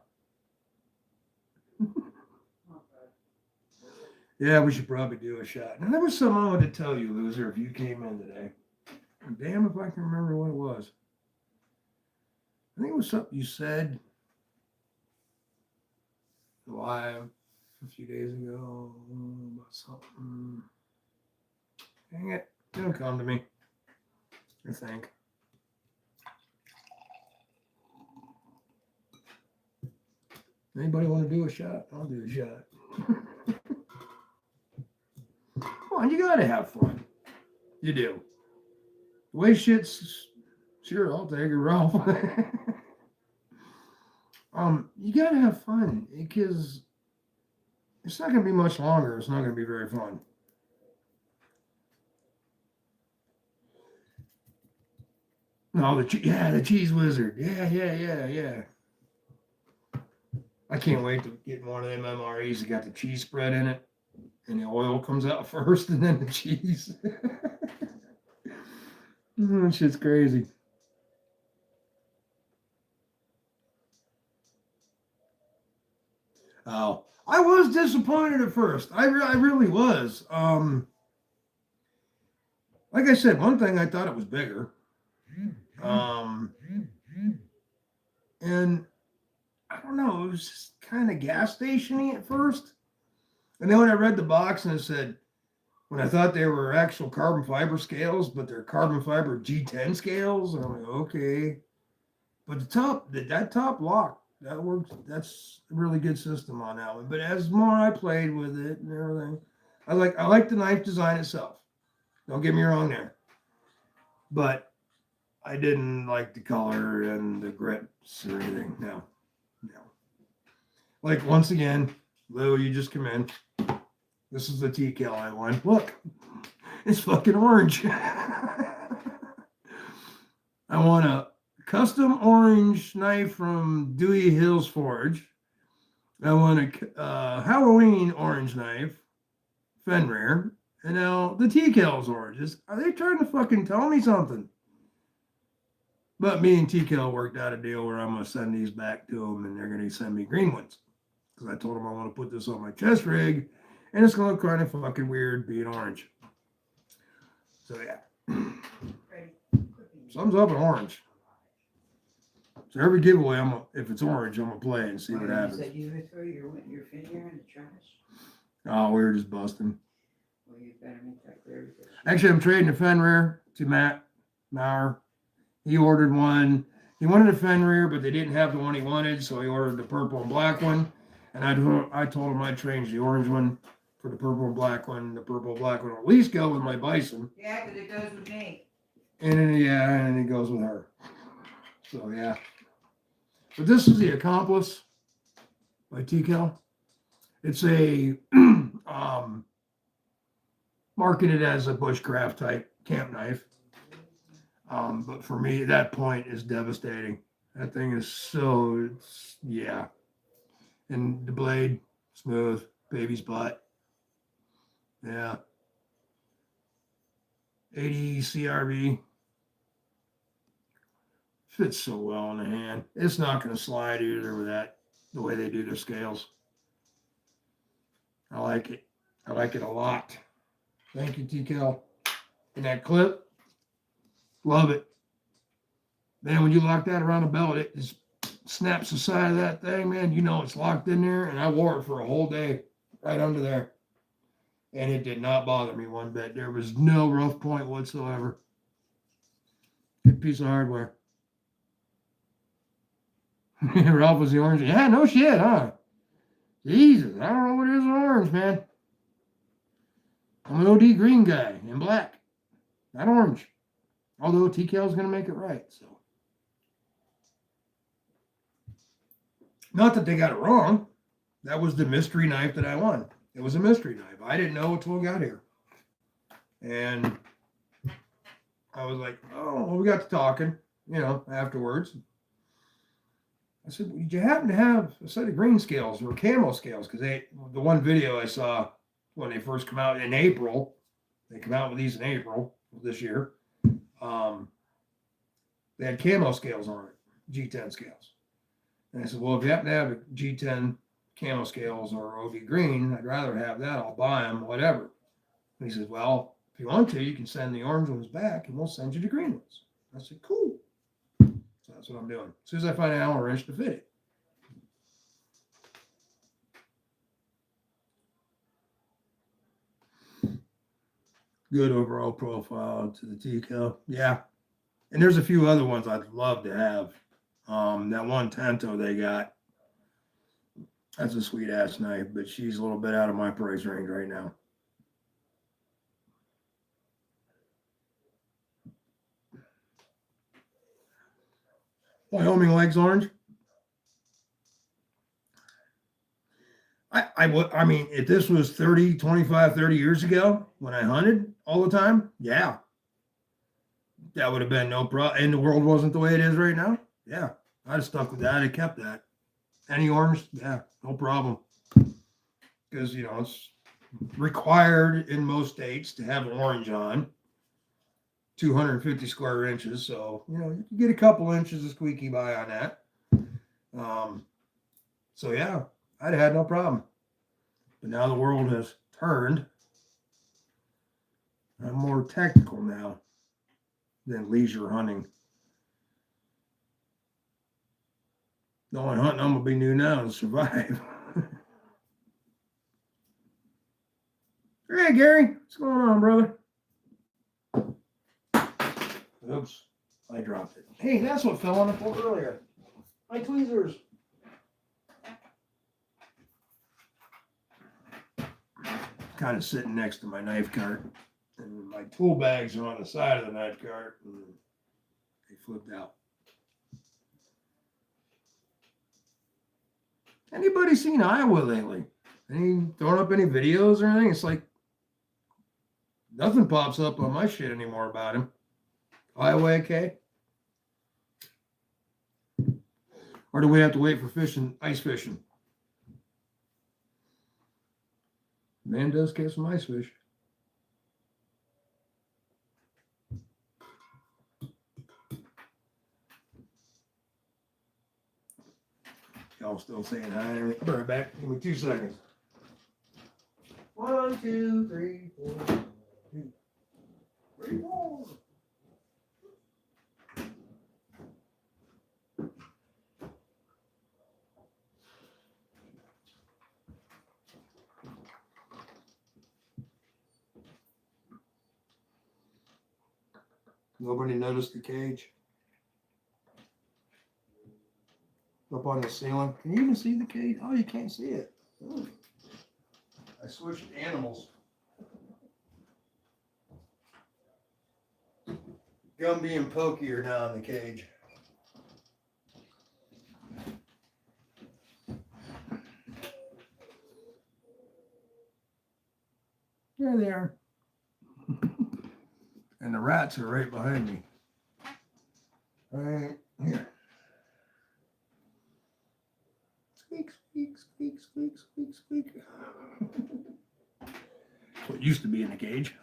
S1: Yeah, we should probably do a shot. Now, there was something I wanted to tell you, loser, if you came in today. Damn if I can remember what it was. I think it was something you said live a few days ago about something. Dang it. It'll come to me, I think. Anybody want to do a shot? I'll do a shot. Come on, you gotta have fun. You do. The way shit's, sure, I'll take it, Ralph. You gotta have fun because it's not gonna be much longer. It's not gonna be very fun. No, the cheese wizard. Yeah. I can't wait to get one of them MREs that got the cheese spread in it, and the oil comes out first, and then the cheese. That shit's crazy. Oh, I was disappointed at first. I really was. Like I said, one thing I thought it was bigger. And I don't know, it was just kind of gas station-y at first. And then when I read the box and it said, when I thought they were actual carbon fiber scales, but they're carbon fiber G10 scales, and I'm like, okay. But that top lock, that works. That's a really good system on that one. But as more I played with it and everything, I like the knife design itself. Don't get me wrong there. But I didn't like the color and the grips or anything. No. Like, once again, Lou, you just come in. This is the TKELL I want. Look, it's fucking orange. I want a custom orange knife from Dewey Hills Forge. I want a Halloween orange knife, Fenrir. And now the TKELL's oranges. Are they trying to fucking tell me something? But me and TKELL worked out a deal where I'm going to send these back to them and they're going to send me green ones. Because I told them I want to put this on my chest rig and it's going to look kind of fucking weird being orange. So yeah. Thumbs up and orange. So every giveaway, if it's orange, I'm going to play and see what happens.
S2: You said you would throw your finger in the trash?
S1: Oh, we were just busting.
S2: Well, you better make that clear.
S1: Actually, I'm trading a Fenrir to Matt Maurer. He ordered one. He wanted a Fenrir, but they didn't have the one he wanted, so he ordered the purple and black one. And I told him I'd change the orange one for the purple and black one. The purple and black one will at least go with my bison.
S2: Yeah, because it goes with me.
S1: And then it goes with her. So yeah. But this is the Accomplice by TKELL. It's a marketed as a bushcraft type camp knife. But for me, that point is devastating. That thing is yeah. And the blade, smooth, baby's butt. Yeah. 80 CRV. Fits so well in the hand. It's not going to slide either with that, the way they do their scales. I like it. I like it a lot. Thank you, TKELL. And that clip, love it. Man, when you lock that around the belt, it just snaps the side of that thing, man. You know it's locked in there, and I wore it for a whole day right under there. And it did not bother me one bit. There was no rough point whatsoever. Good piece of hardware. Ralph was the orange. Yeah, no shit, huh? Jesus, I don't know what it is in orange, man. I'm an OD green guy and black, not orange. Although TKELL is going to make it right. So, not that they got it wrong. That was the mystery knife that I won. It was a mystery knife. I didn't know until I got here. And I was like, oh, well, we got to talking, afterwards. I said, well, did you happen to have a set of green scales or camo scales? Because the one video I saw when they first come out in April, they come out with these in April of this year. They had camo scales on it, G10 scales. And I said, well, if you happen to have a G10 camo scales or OD green, I'd rather have that. I'll buy them, whatever. And he said, well, if you want to, you can send the orange ones back and we'll send you the green ones. I said, cool. So that's what I'm doing. As soon as I find an Allen wrench to fit it. Good overall profile to the TKELL. Yeah. And there's a few other ones I'd love to have. That one Tanto they got, that's a sweet ass knife, but she's a little bit out of my price range right now. Wyoming Legs Orange. I mean, if this was 30, 25, 30 years ago when I hunted all the time, yeah. That would have been no problem. And the world wasn't the way it is right now. Yeah. I'd have stuck with that. I kept that. Any orange, yeah, no problem. Because, it's required in most states to have orange on 250 square inches. So, you can get a couple inches of squeaky by on that. So, yeah, I'd have had no problem. But now the world has turned. I'm more technical now than leisure hunting. The only hunting I'm going to be new now is survive. Hey, Gary, what's going on, brother? Oops, I dropped it. Hey, that's what fell on the floor earlier. My tweezers. Kind of sitting next to my knife cart. And my tool bags are on the side of the knife cart. And they flipped out. Anybody seen Iowa lately? Throwing up any videos or anything? It's like nothing pops up on my shit anymore about him. Iowa, okay? Or do we have to wait for fishing, ice fishing? Man does catch some ice fish. Y'all still saying hi? I'll be right back. Give me 2 seconds. 1, 2, 3, 4. 2, 3, 4. Nobody noticed the cage up on the ceiling. Can you even see the cage? Oh, you can't see it. Ooh. I switched animals. Gumby and Pokey are now in the cage. There they are. And the rats are right behind me. Right here. Squeak, squeak, squeak, squeak, squeak, squeak. What used to be in the cage.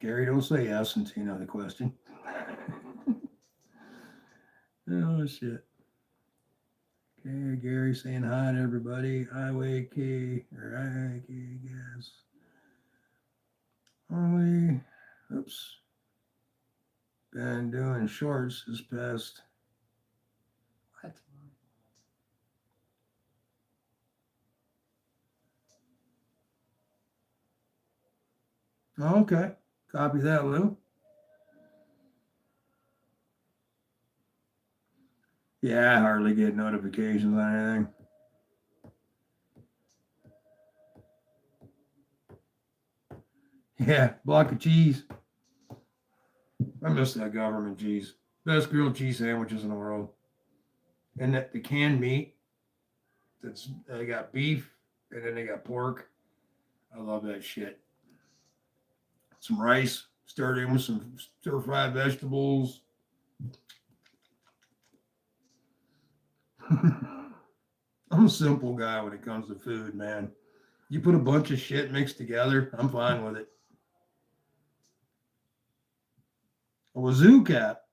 S1: Gary, don't say yes until you know the question. Oh, shit. Okay, Gary saying hi to everybody. Highway K, or Highway K, gas. Only, oops. Been doing shorts this past. What? Okay. Copy that, Lou. Yeah, I hardly get notifications on anything. Yeah, block of cheese. I miss that government cheese. Best grilled cheese sandwiches in the world. And that the canned meat. That's they got beef and then they got pork. I love that shit. Some rice, stirred in with some stir fried vegetables. I'm a simple guy when it comes to food, man. You put a bunch of shit mixed together, I'm fine with it. A wazoo cat.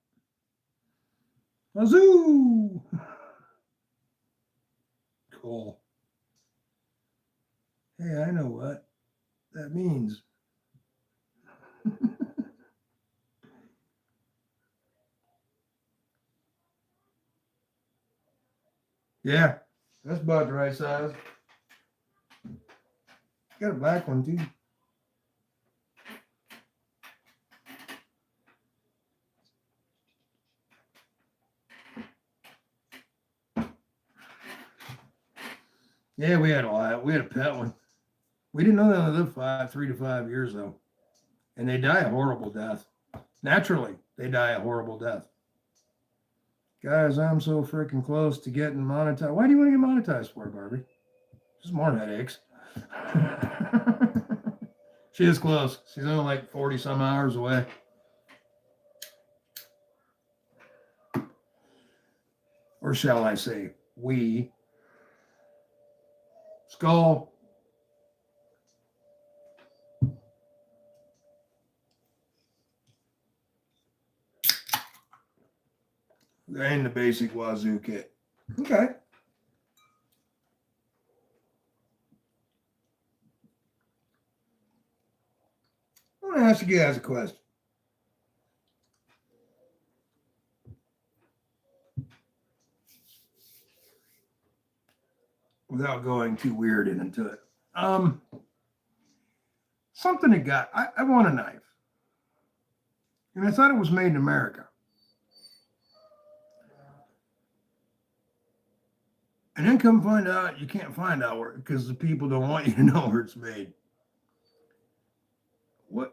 S1: Wazoo! Cool. Hey, I know what that means. Yeah, that's about the right size. Got a black one too. Yeah, we had a pet one. We didn't know that they live 3 to 5 years though, and they die a horrible death. Naturally, they die a horrible death. Guys, I'm so freaking close to getting monetized. Why do you want to get monetized for, Barbie? Just more headaches. She is close. She's only like 40 some hours away. Or shall I say, we. Skull. And the basic wazoo kit. Okay. I want to ask you guys a question. Without going too weird into it. Something that got, I want a knife. And I thought it was made in America. And then come find out you can't find out where because the people don't want you to know where it's made.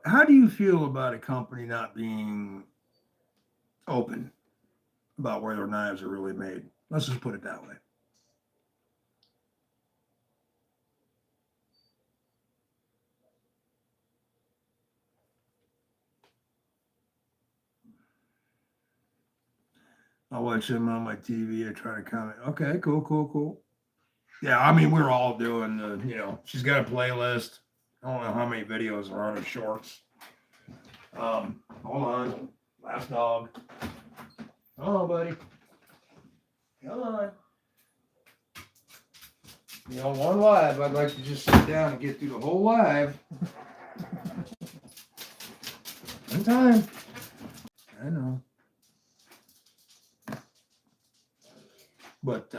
S1: How do you feel about a company not being open about where their knives are really made? Let's just put it that way. I'll watch them on my TV. I try to comment. Okay, cool. Yeah, I mean, we're all doing she's got a playlist. I don't know how many videos are on her shorts. Hold on. Last dog. Oh, buddy. Come on. One live. I'd like to just sit down and get through the whole live. One time. I know. But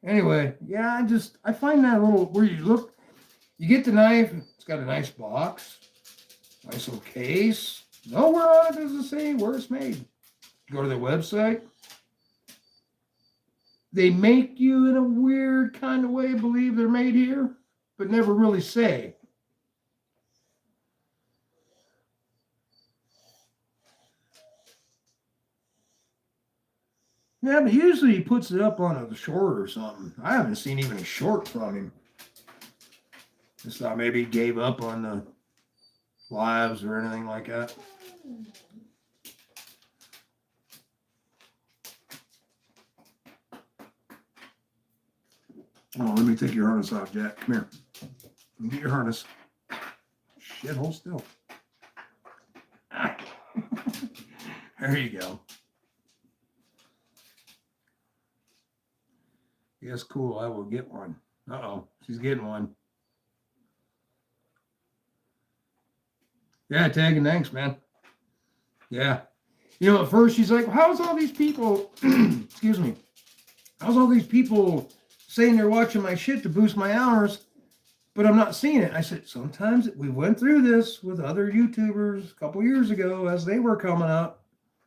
S1: anyway, yeah, I find that a little where you look, you get the knife, it's got a nice box, nice little case. Nowhere on it does it say where it's made. Go to their website. They make you in a weird kind of way believe they're made here, but never really say. Yeah, but usually he puts it up on a short or something. I haven't seen even a short from him. Just thought maybe he gave up on the lives or anything like that. Oh, let me take your harness off, Jack. Come here. Let me get your harness. Shit, hold still. There you go. Yes, cool. I will get one. Uh-oh, she's getting one. Yeah, tagging, thanks, man. Yeah. At first she's like, how's all these people, excuse me, how's all these people saying they're watching my shit to boost my hours? but I'm not seeing it. I said, sometimes we went through this with other YouTubers a couple years ago as they were coming up.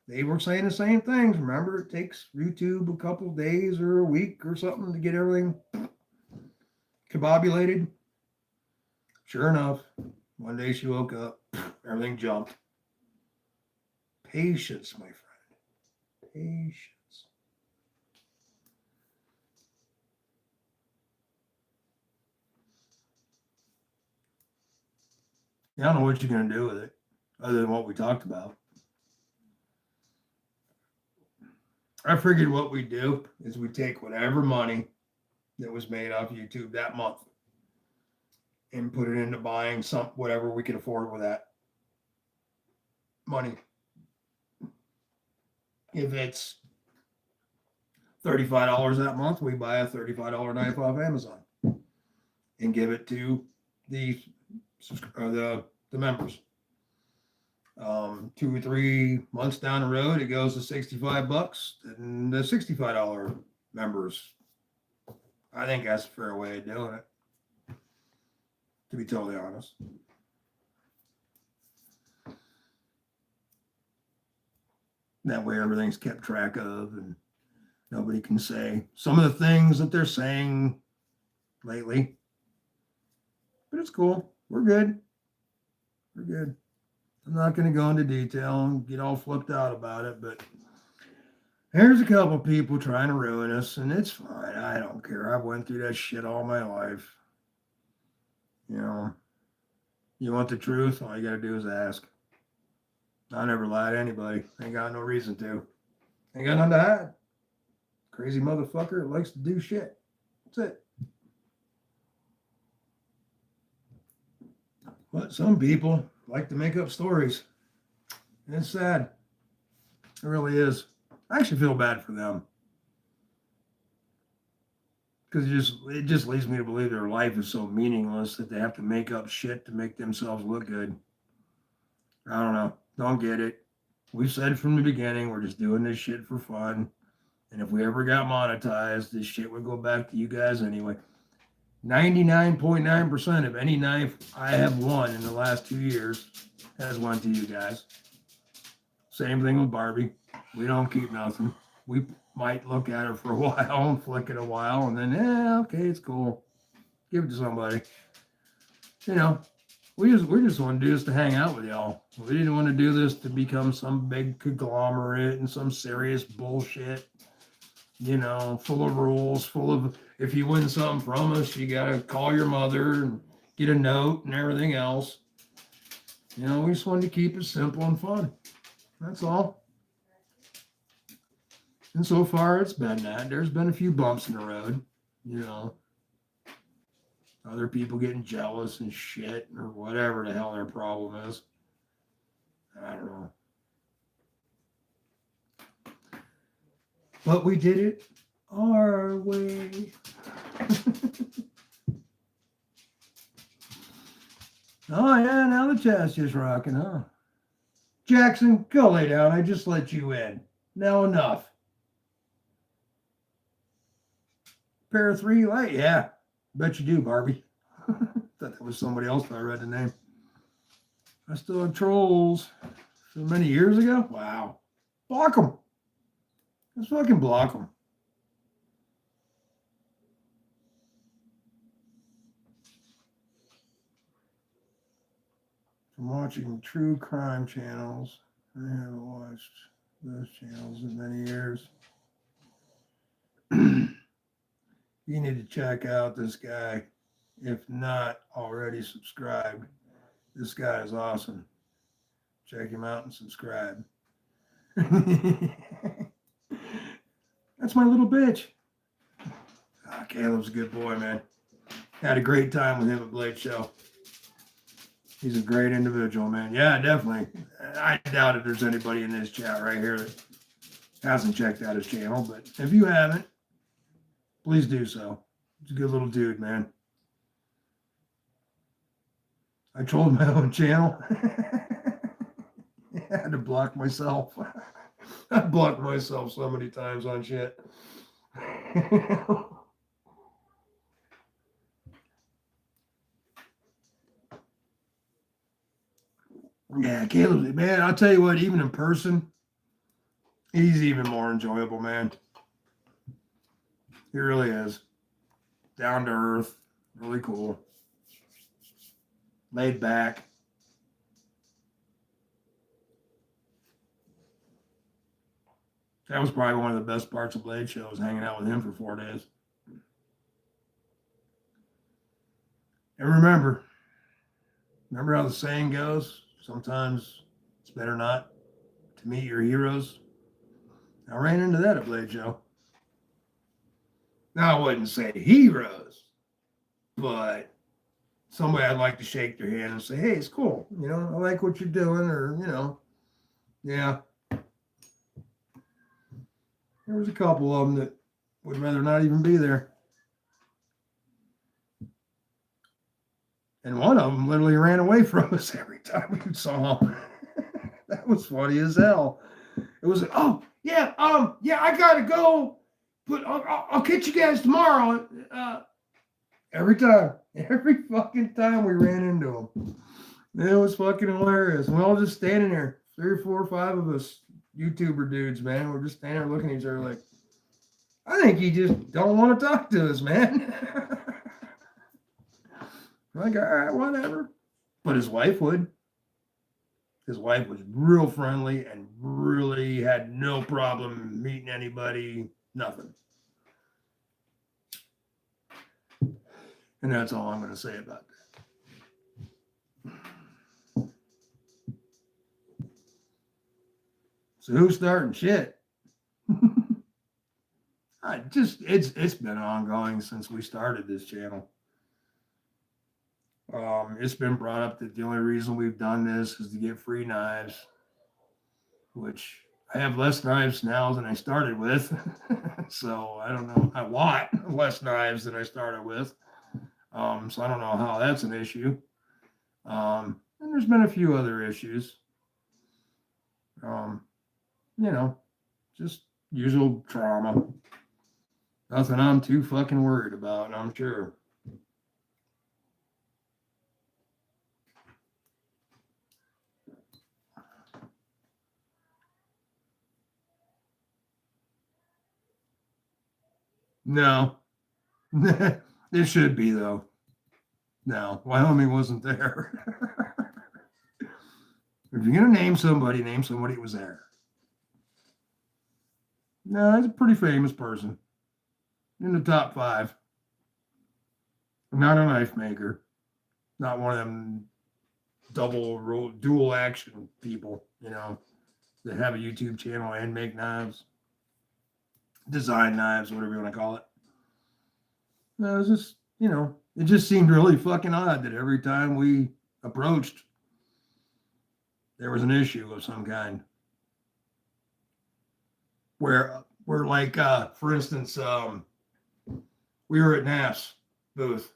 S1: They were saying the same things. Remember, it takes YouTube a couple of days or a week or something to get everything combobulated. Sure enough, one day she woke up, everything jumped. Patience, my friend. Patience. I don't know what you're going to do with it other than what we talked about. I figured what we do is we take whatever money that was made off YouTube that month and put it into buying whatever we could afford with that money. If it's $35 that month, we buy a $35 knife off Amazon and give it to the members. 2 or 3 months down the road, it goes to $65, and the $65 members. I think that's a fair way of doing it, to be totally honest. That way everything's kept track of and nobody can say some of the things that they're saying lately. But it's cool. We're good. We're good. I'm not going to go into detail and get all flipped out about it, but there's a couple people trying to ruin us, and it's fine. I don't care. I've went through that shit all my life. You know, you want the truth? All you got to do is ask. I never lie to anybody. Ain't got no reason to. Ain't got nothing to hide. Crazy motherfucker that likes to do shit. That's it. But some people like to make up stories. And it's sad. It really is. I actually feel bad for them. Because it just leads me to believe their life is so meaningless that they have to make up shit to make themselves look good. I don't know. Don't get it. We've said from the beginning, we're just doing this shit for fun. And if we ever got monetized, this shit would go back to you guys anyway. 99.9% of any knife I have won in the last 2 years has went to you guys. Same thing with Barbie. We don't keep nothing. We might look at it for a while and flick it a while, and then, okay, it's cool. Give it to somebody. You know, we just want to do this to hang out with y'all. We didn't want to do this to become some big conglomerate and some serious bullshit. You know, full of rules, full of, if you win something from us, you got to call your mother and get a note and everything else. You know, we just wanted to keep it simple and fun. That's all. And so far, it's been that. There's been a few bumps in the road, you know. Other people getting jealous and shit or whatever the hell their problem is. I don't know. But we did it our way. Oh, yeah, now the chat's just rocking, huh? Jackson, go lay down. I just let you in. Now enough. Pair of 3 light? Yeah. Bet you do, Barbie. Thought that was somebody else, but I read the name. I still have trolls. So many years ago? Wow. Block them. Let's fucking block them. From watching true crime channels, I haven't watched those channels in many years. You need to check out this guy. If not already subscribed, this guy is awesome. Check him out and subscribe. That's my little bitch. Caleb's a good boy, man. Had a great time with him at Blade Show. He's a great individual, man. Yeah, definitely. I doubt if there's anybody in this chat right here that hasn't checked out his channel, but if you haven't, please do so. He's a good little dude, man. I trolled my own channel. I had to block myself. I blocked myself so many times on shit. Yeah, Caleb, man, I'll tell you what, even in person, he's even more enjoyable, man. He really is. Down to earth, really cool. Laid back. That was probably one of the best parts of Blade Show, was hanging out with him for 4 days. And remember how the saying goes? Sometimes it's better not to meet your heroes. I ran into that at Blade Show. Now, I wouldn't say heroes, but somebody I'd like to shake their hand and say, hey, it's cool. You know, I like what you're doing, or, you know, yeah. There was a couple of them that would rather not even be there. And one of them literally ran away from us every time we saw him. That was funny as hell. It was like, oh, yeah, I gotta go, but I'll catch you guys tomorrow. Every fucking time we ran into him. It was fucking hilarious. We're all just standing there, 3 or 4 or 5 of us YouTuber dudes, man. We're just standing there looking at each other like, I think he just don't want to talk to us, man. Like, all right, whatever. But his wife would. His wife was real friendly and really had no problem meeting anybody, nothing. And that's all I'm going to say about that. So who's starting shit? It's been ongoing since we started this channel. It's been brought up that the only reason we've done this is to get free knives, which I have less knives now than I started with. So I don't know, a lot less knives than I started with. So I don't know how that's an issue. And there's been a few other issues. You know, just usual trauma. Nothing I'm too fucking worried about, I'm sure. No. It should be, though. No, Wyoming wasn't there. If you're going to name somebody who was there. No, he's a pretty famous person. In the top 5. Not a knife maker. Not one of them dual action people, you know, that have a YouTube channel and make knives. Design knives, whatever you want to call it. No, it was just, you know, it just seemed really fucking odd that every time we approached, there was an issue of some kind. Where like, for instance, we were at NAF's booth,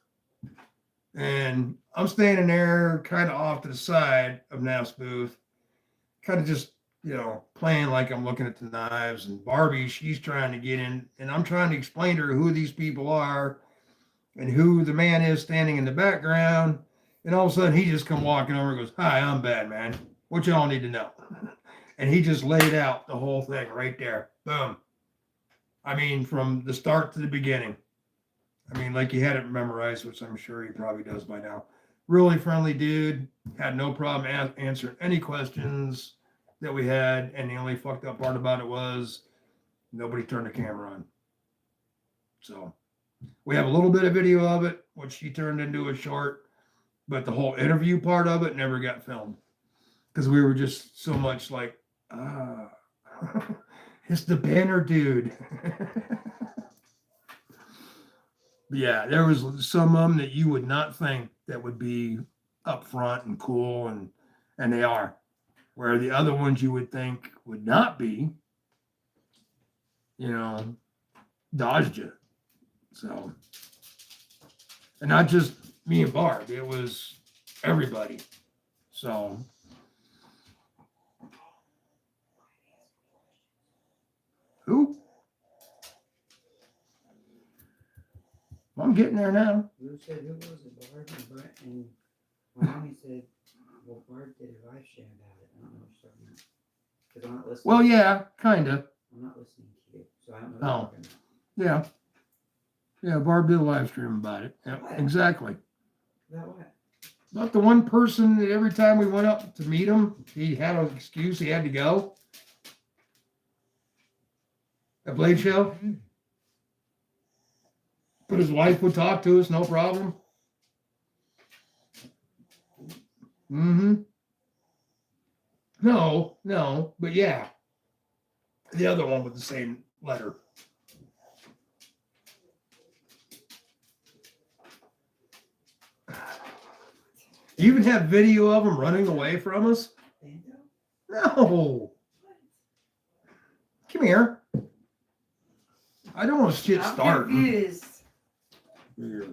S1: and I'm standing there kind of off to the side of NAF's booth, kind of just, you know, playing like I'm looking at the knives, and Barbie, she's trying to get in, and I'm trying to explain to her who these people are and who the man is standing in the background. And all of a sudden he just come walking over and goes, hi, I'm Batman. What y'all need to know? And he just laid out the whole thing right there. Boom. I mean, from the start to the beginning. I mean, like he had it memorized, which I'm sure he probably does by now. Really friendly dude. Had no problem answering any questions that we had. And the only fucked up part about it was nobody turned the camera on. So we have a little bit of video of it, which he turned into a short, but the whole interview part of it never got filmed because we were just so much like, it's the banner dude. Yeah, there was some of them that you would not think that would be upfront and cool, and they are. Where the other ones you would think would not be, you know, dodged you. So, and not just me and Barb, it was everybody. So, who? I'm getting there now.
S2: You said who was it? Barb and Brett and Ronnie said Well, Barb did a live stream about it. I don't know what you're talking about. Because I'm not listening.
S1: Well, yeah, kind of.
S2: I'm not listening to you, so I don't know what
S1: Oh.
S2: you're talking about.
S1: Yeah. Yeah, Barb did a live stream about it. Yeah,
S2: What?
S1: exactly.
S2: About what?
S1: About the one person that every time we went up to meet him, he had an excuse he had to go. At Blade Show. But his wife would talk to us, no problem. Mm-hmm. No, but yeah. The other one with the same letter. You even have video of him running away from us?
S2: Bando?
S1: No. Come here. I don't want shit
S2: I'm
S1: starting.
S2: confused.
S1: Yeah.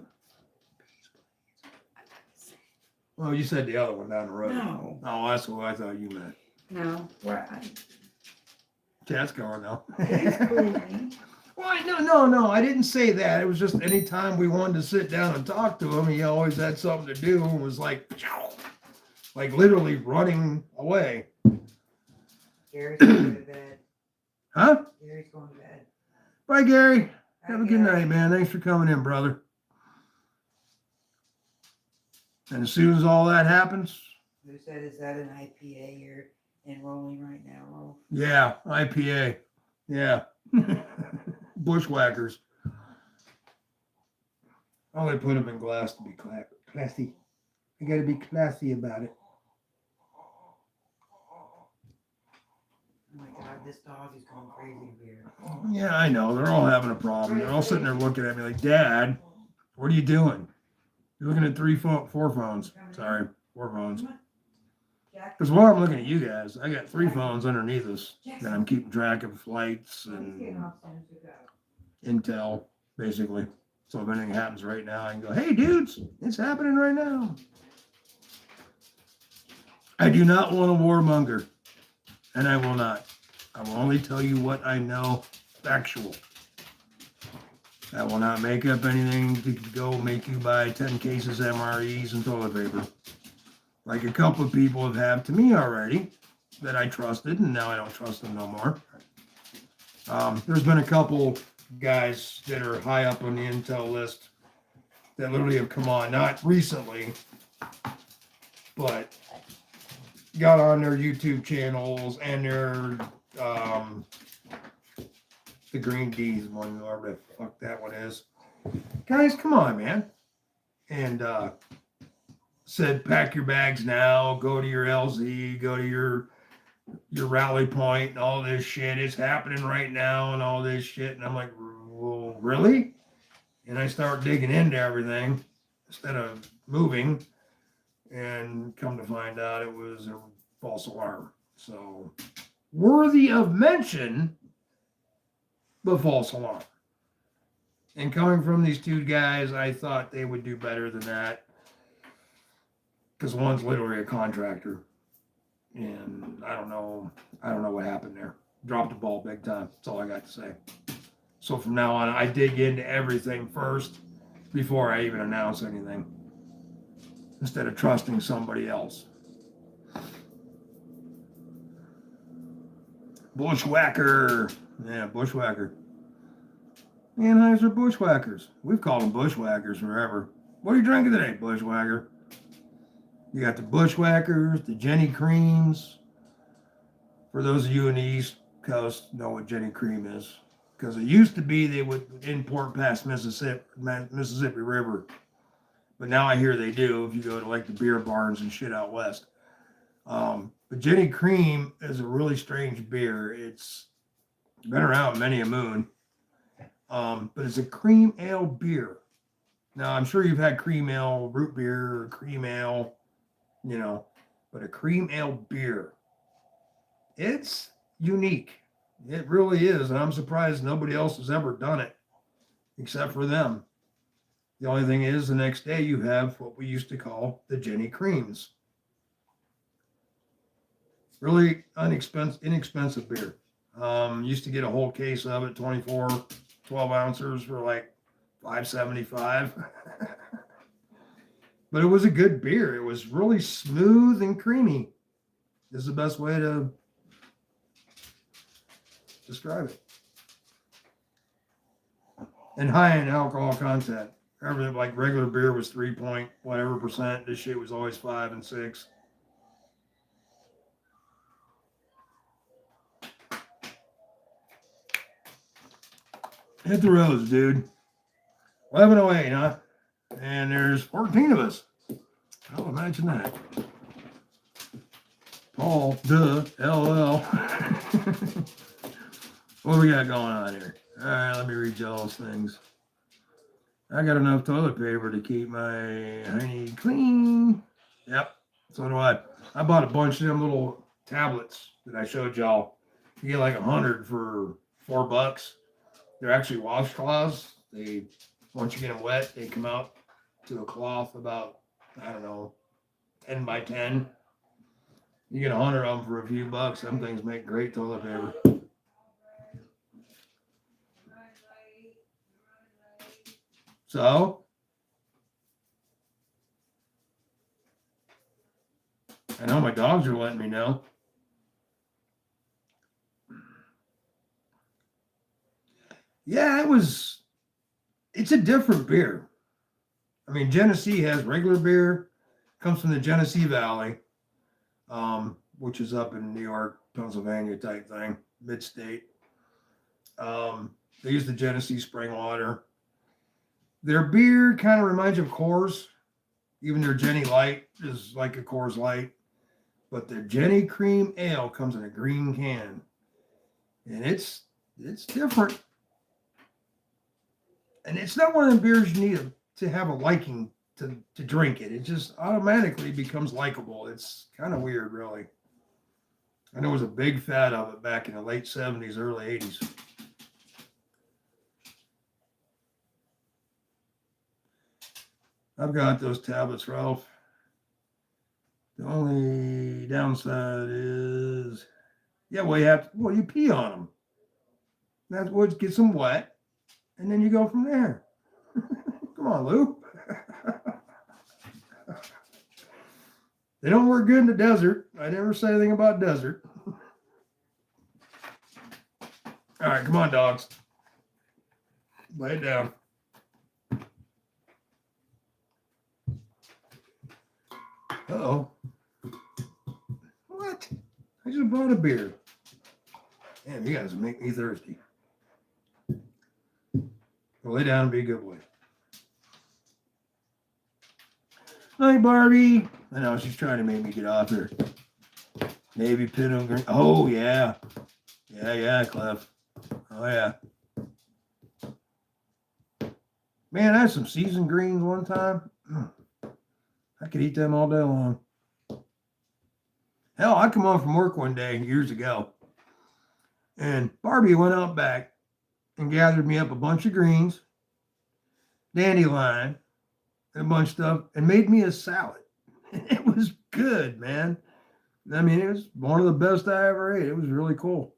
S1: Well, you said the other one down the road.
S2: No.
S1: Oh, that's what I thought you meant.
S2: No. Where
S1: Cat's going though.
S2: He's cleaning.
S1: Well, no, I didn't say that. It was just anytime we wanted to sit down and talk to him, he always had something to do and was like literally running away.
S2: Gary's going to bed.
S1: Huh?
S2: Gary's going to bed.
S1: Bye, Gary. Have a
S2: Bye,
S1: good
S2: Gary.
S1: night, man. Thanks for coming in, brother. And as soon as all that happens,
S2: Who said, is that an IPA you're enrolling right now, Rolf?
S1: yeah, IPA. Yeah. Bushwhackers. I only put them in glass to be classy. You got to be classy about it.
S2: Oh my God, this dog is going crazy here.
S1: Yeah, I know. They're all having a problem. They're all sitting there looking at me like, Dad, what are you doing? You're looking at 4 phones. Sorry, 4 phones.
S2: Jack,
S1: Because while I'm looking at you guys, I got 3 phones underneath us that I'm keeping track of flights
S2: he's getting
S1: and
S2: off soon to go.
S1: intel, basically. So if anything happens right now, I can go, hey, dudes, it's happening right now. I do not want a warmonger, and I will not. I will only tell you what I know factual. I will not make up anything to go make you buy 10 cases MREs and toilet paper. Like a couple of people have to me already that I trusted, and now I don't trust them no more. There's been a couple guys that are high up on the intel list that literally have come on, not recently, but got on their YouTube channels and their the Green D's one, whatever the fuck that one is. Guys, come on, man. And said, pack your bags now, go to your LZ, go to your rally point and all this shit. It's happening right now and all this shit. And I'm like, well, really? And I start digging into everything instead of moving, and come to find out it was a false alarm. So worthy of mention, but false alarm. And coming from these 2 guys, I thought they would do better than that. Because one's literally a contractor. And I don't know what happened there. Dropped the ball big time. That's all I got to say. So from now on, I dig into everything first before I even announce anything, instead of trusting somebody else. Bushwhacker. Yeah, bushwhacker. Anheuser Bushwhackers. We've called them bushwhackers forever. What are you drinking today, bushwhacker? You got the Bushwhackers, the Jenny Creams. For those of you in the East Coast, know what Jenny Cream is. Because it used to be they would import past Mississippi River. But now I hear they do if you go to like the beer barns and shit out west. But Jenny Cream is a really strange beer. It's been around many a moon. But it's a cream ale beer. Now, I'm sure you've had cream ale root beer or cream ale, but a cream ale beer. It's unique. It really is. And I'm surprised nobody else has ever done it except for them. The only thing is, the next day you have what we used to call the Jenny Creams. Really inexpensive beer. Used to get a whole case of it, 12 ounces for like $5.75. But it was a good beer. It was really smooth and creamy. This is the best way to describe it. And high in alcohol content. Everything like regular beer was 3 point whatever percent. This shit was always 5 and 6. Hit the roads, dude. 11:08, huh? And there's 14 of us. I'll imagine that. Paul, LL. What we got going on here? All right, let me read y'all's things. I got enough toilet paper to keep my honey clean. Yep, so do I. I bought a bunch of them little tablets that I showed y'all. You get like 100 for $4. They're actually washcloths. They, once you get them wet, they come out to a cloth about, I don't know, 10 by 10. You get 100 of them for a few bucks. Them things make great toilet paper. So, I know my dogs are letting me know. Yeah, it's a different beer. I mean, Genesee has regular beer, comes from the Genesee Valley, which is up in New York, Pennsylvania type thing, mid-state. They use the Genesee spring water. Their beer kind of reminds you of Coors. Even their Jenny Light is like a Coors Light. But their Jenny Cream Ale comes in a green can. And it's different. And it's not one of the beers you need to have a liking to drink it. It just automatically becomes likable. It's kind of weird, really. I know I was a big fan of it back in the late 70s, early 80s. I've got those tablets, Ralph. The only downside is, yeah, well, you pee on them. That's what gets them wet, and then you go from there. Come on, Lou. They don't work good in the desert. I never say anything about desert. All right, come on, dogs. Lay it down. Uh-oh. What? I just brought a beer. Damn, you guys make me thirsty. Well, lay down and be a good boy. Hi, Barbie. I know she's trying to make me get off her. Navy Pinot Green. Oh, yeah. Yeah, Cliff. Oh, yeah. Man, I had some seasoned greens one time. I could eat them all day long. Hell, I come home from work one day years ago, and Barbie went out back and gathered me up a bunch of greens, dandelion, and a bunch of stuff, and made me a salad. It was good, man. I mean, it was one of the best I ever ate. It was really cool.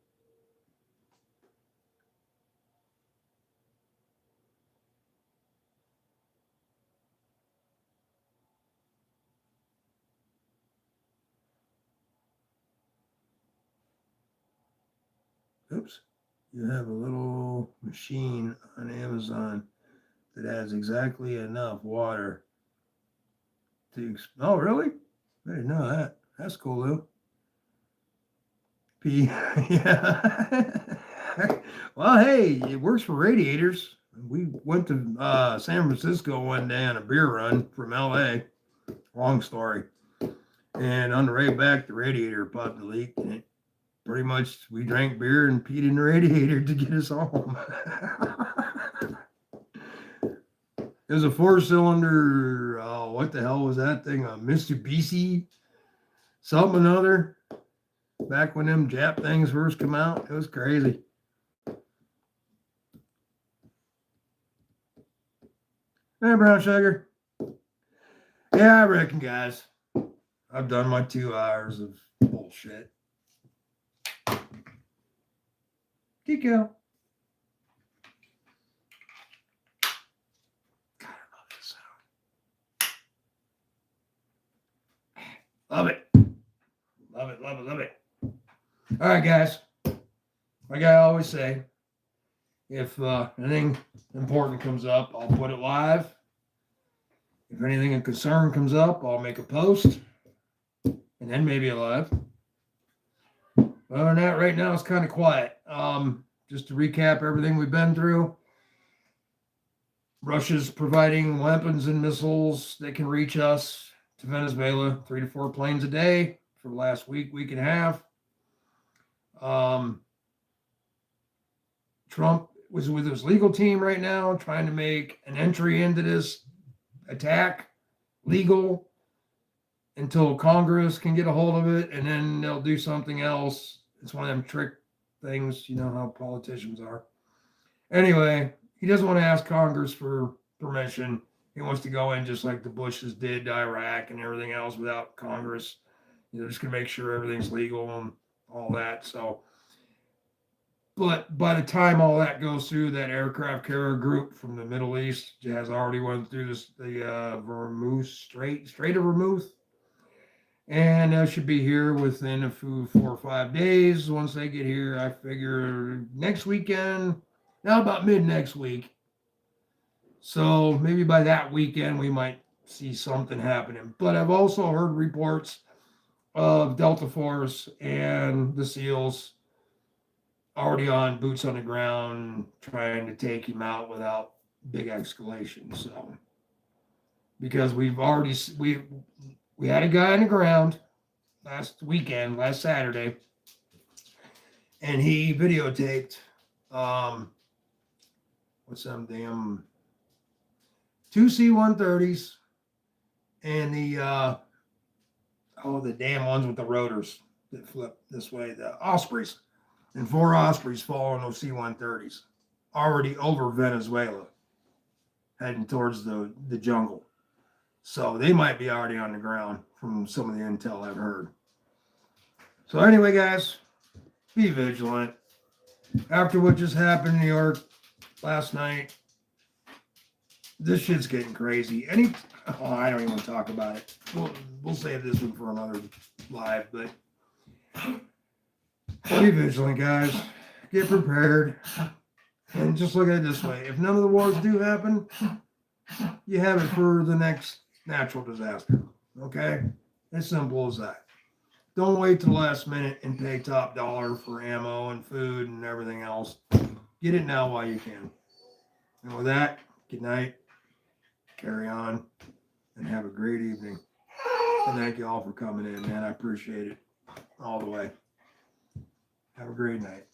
S1: Oops. You have a little machine on Amazon that has exactly enough water to. Oh, really? I didn't know that. That's cool, Lou. Yeah. Well, hey, it works for radiators. We went to San Francisco one day on a beer run from LA. Long story. And on the way back, the radiator popped a leak. And it pretty much, we drank beer and peed in the radiator to get us home. It was a 4-cylinder, what the hell was that thing? A Mitsubishi something or other. Back when them Jap things first come out, it was crazy. Hey, brown sugar. Yeah, I reckon, guys. I've done my 2 hours of bullshit. TKELL. God, I love this sound. Love it. Love it, love it, love it. All right, guys. Like I always say, if anything important comes up, I'll put it live. If anything of concern comes up, I'll make a post. And then maybe a live. Other than that, right now it's kind of quiet. Just to recap everything we've been through. Russia's providing weapons and missiles that can reach us to Venezuela, 3 to 4 planes a day for the last week and a half. Trump was with his legal team right now trying to make an entry into this attack legal until Congress can get a hold of it, and then they'll do something else. It's one of them trick things, you know how politicians are. Anyway, he doesn't want to ask Congress for permission. He wants to go in just like the Bushes did to Iraq and everything else without Congress. Just going to make sure everything's legal and all that. So, but by the time all that goes through, that aircraft carrier group from the Middle East has already went through the Strait of Hormuz. And they should be here within a few 4 or 5 days. Once they get here, I figure next weekend, now about mid next week. So maybe by that weekend, we might see something happening. But I've also heard reports of Delta Force and the SEALs already on boots on the ground, trying to take him out without big escalation. So, because we had a guy on the ground last Saturday, and he videotaped what's some damn 2 C-130s and the damn ones with the rotors that flip this way, the Ospreys, and 4 Ospreys following those C-130s already over Venezuela, heading towards the jungle. So they might be already on the ground from some of the intel I've heard. So anyway, guys, be vigilant. After what just happened in New York last night, this shit's getting crazy. I don't even want to talk about it. We'll save this one for another live, but be vigilant, guys. Get prepared. And just look at it this way. If none of the wars do happen, you have it for the next natural disaster. Okay? As simple as that. Don't wait till the last minute and pay top dollar for ammo and food and everything else. Get it now while you can. And with that, good night. Carry on. And have a great evening. And thank you all for coming in, man. I appreciate it all the way. Have a great night.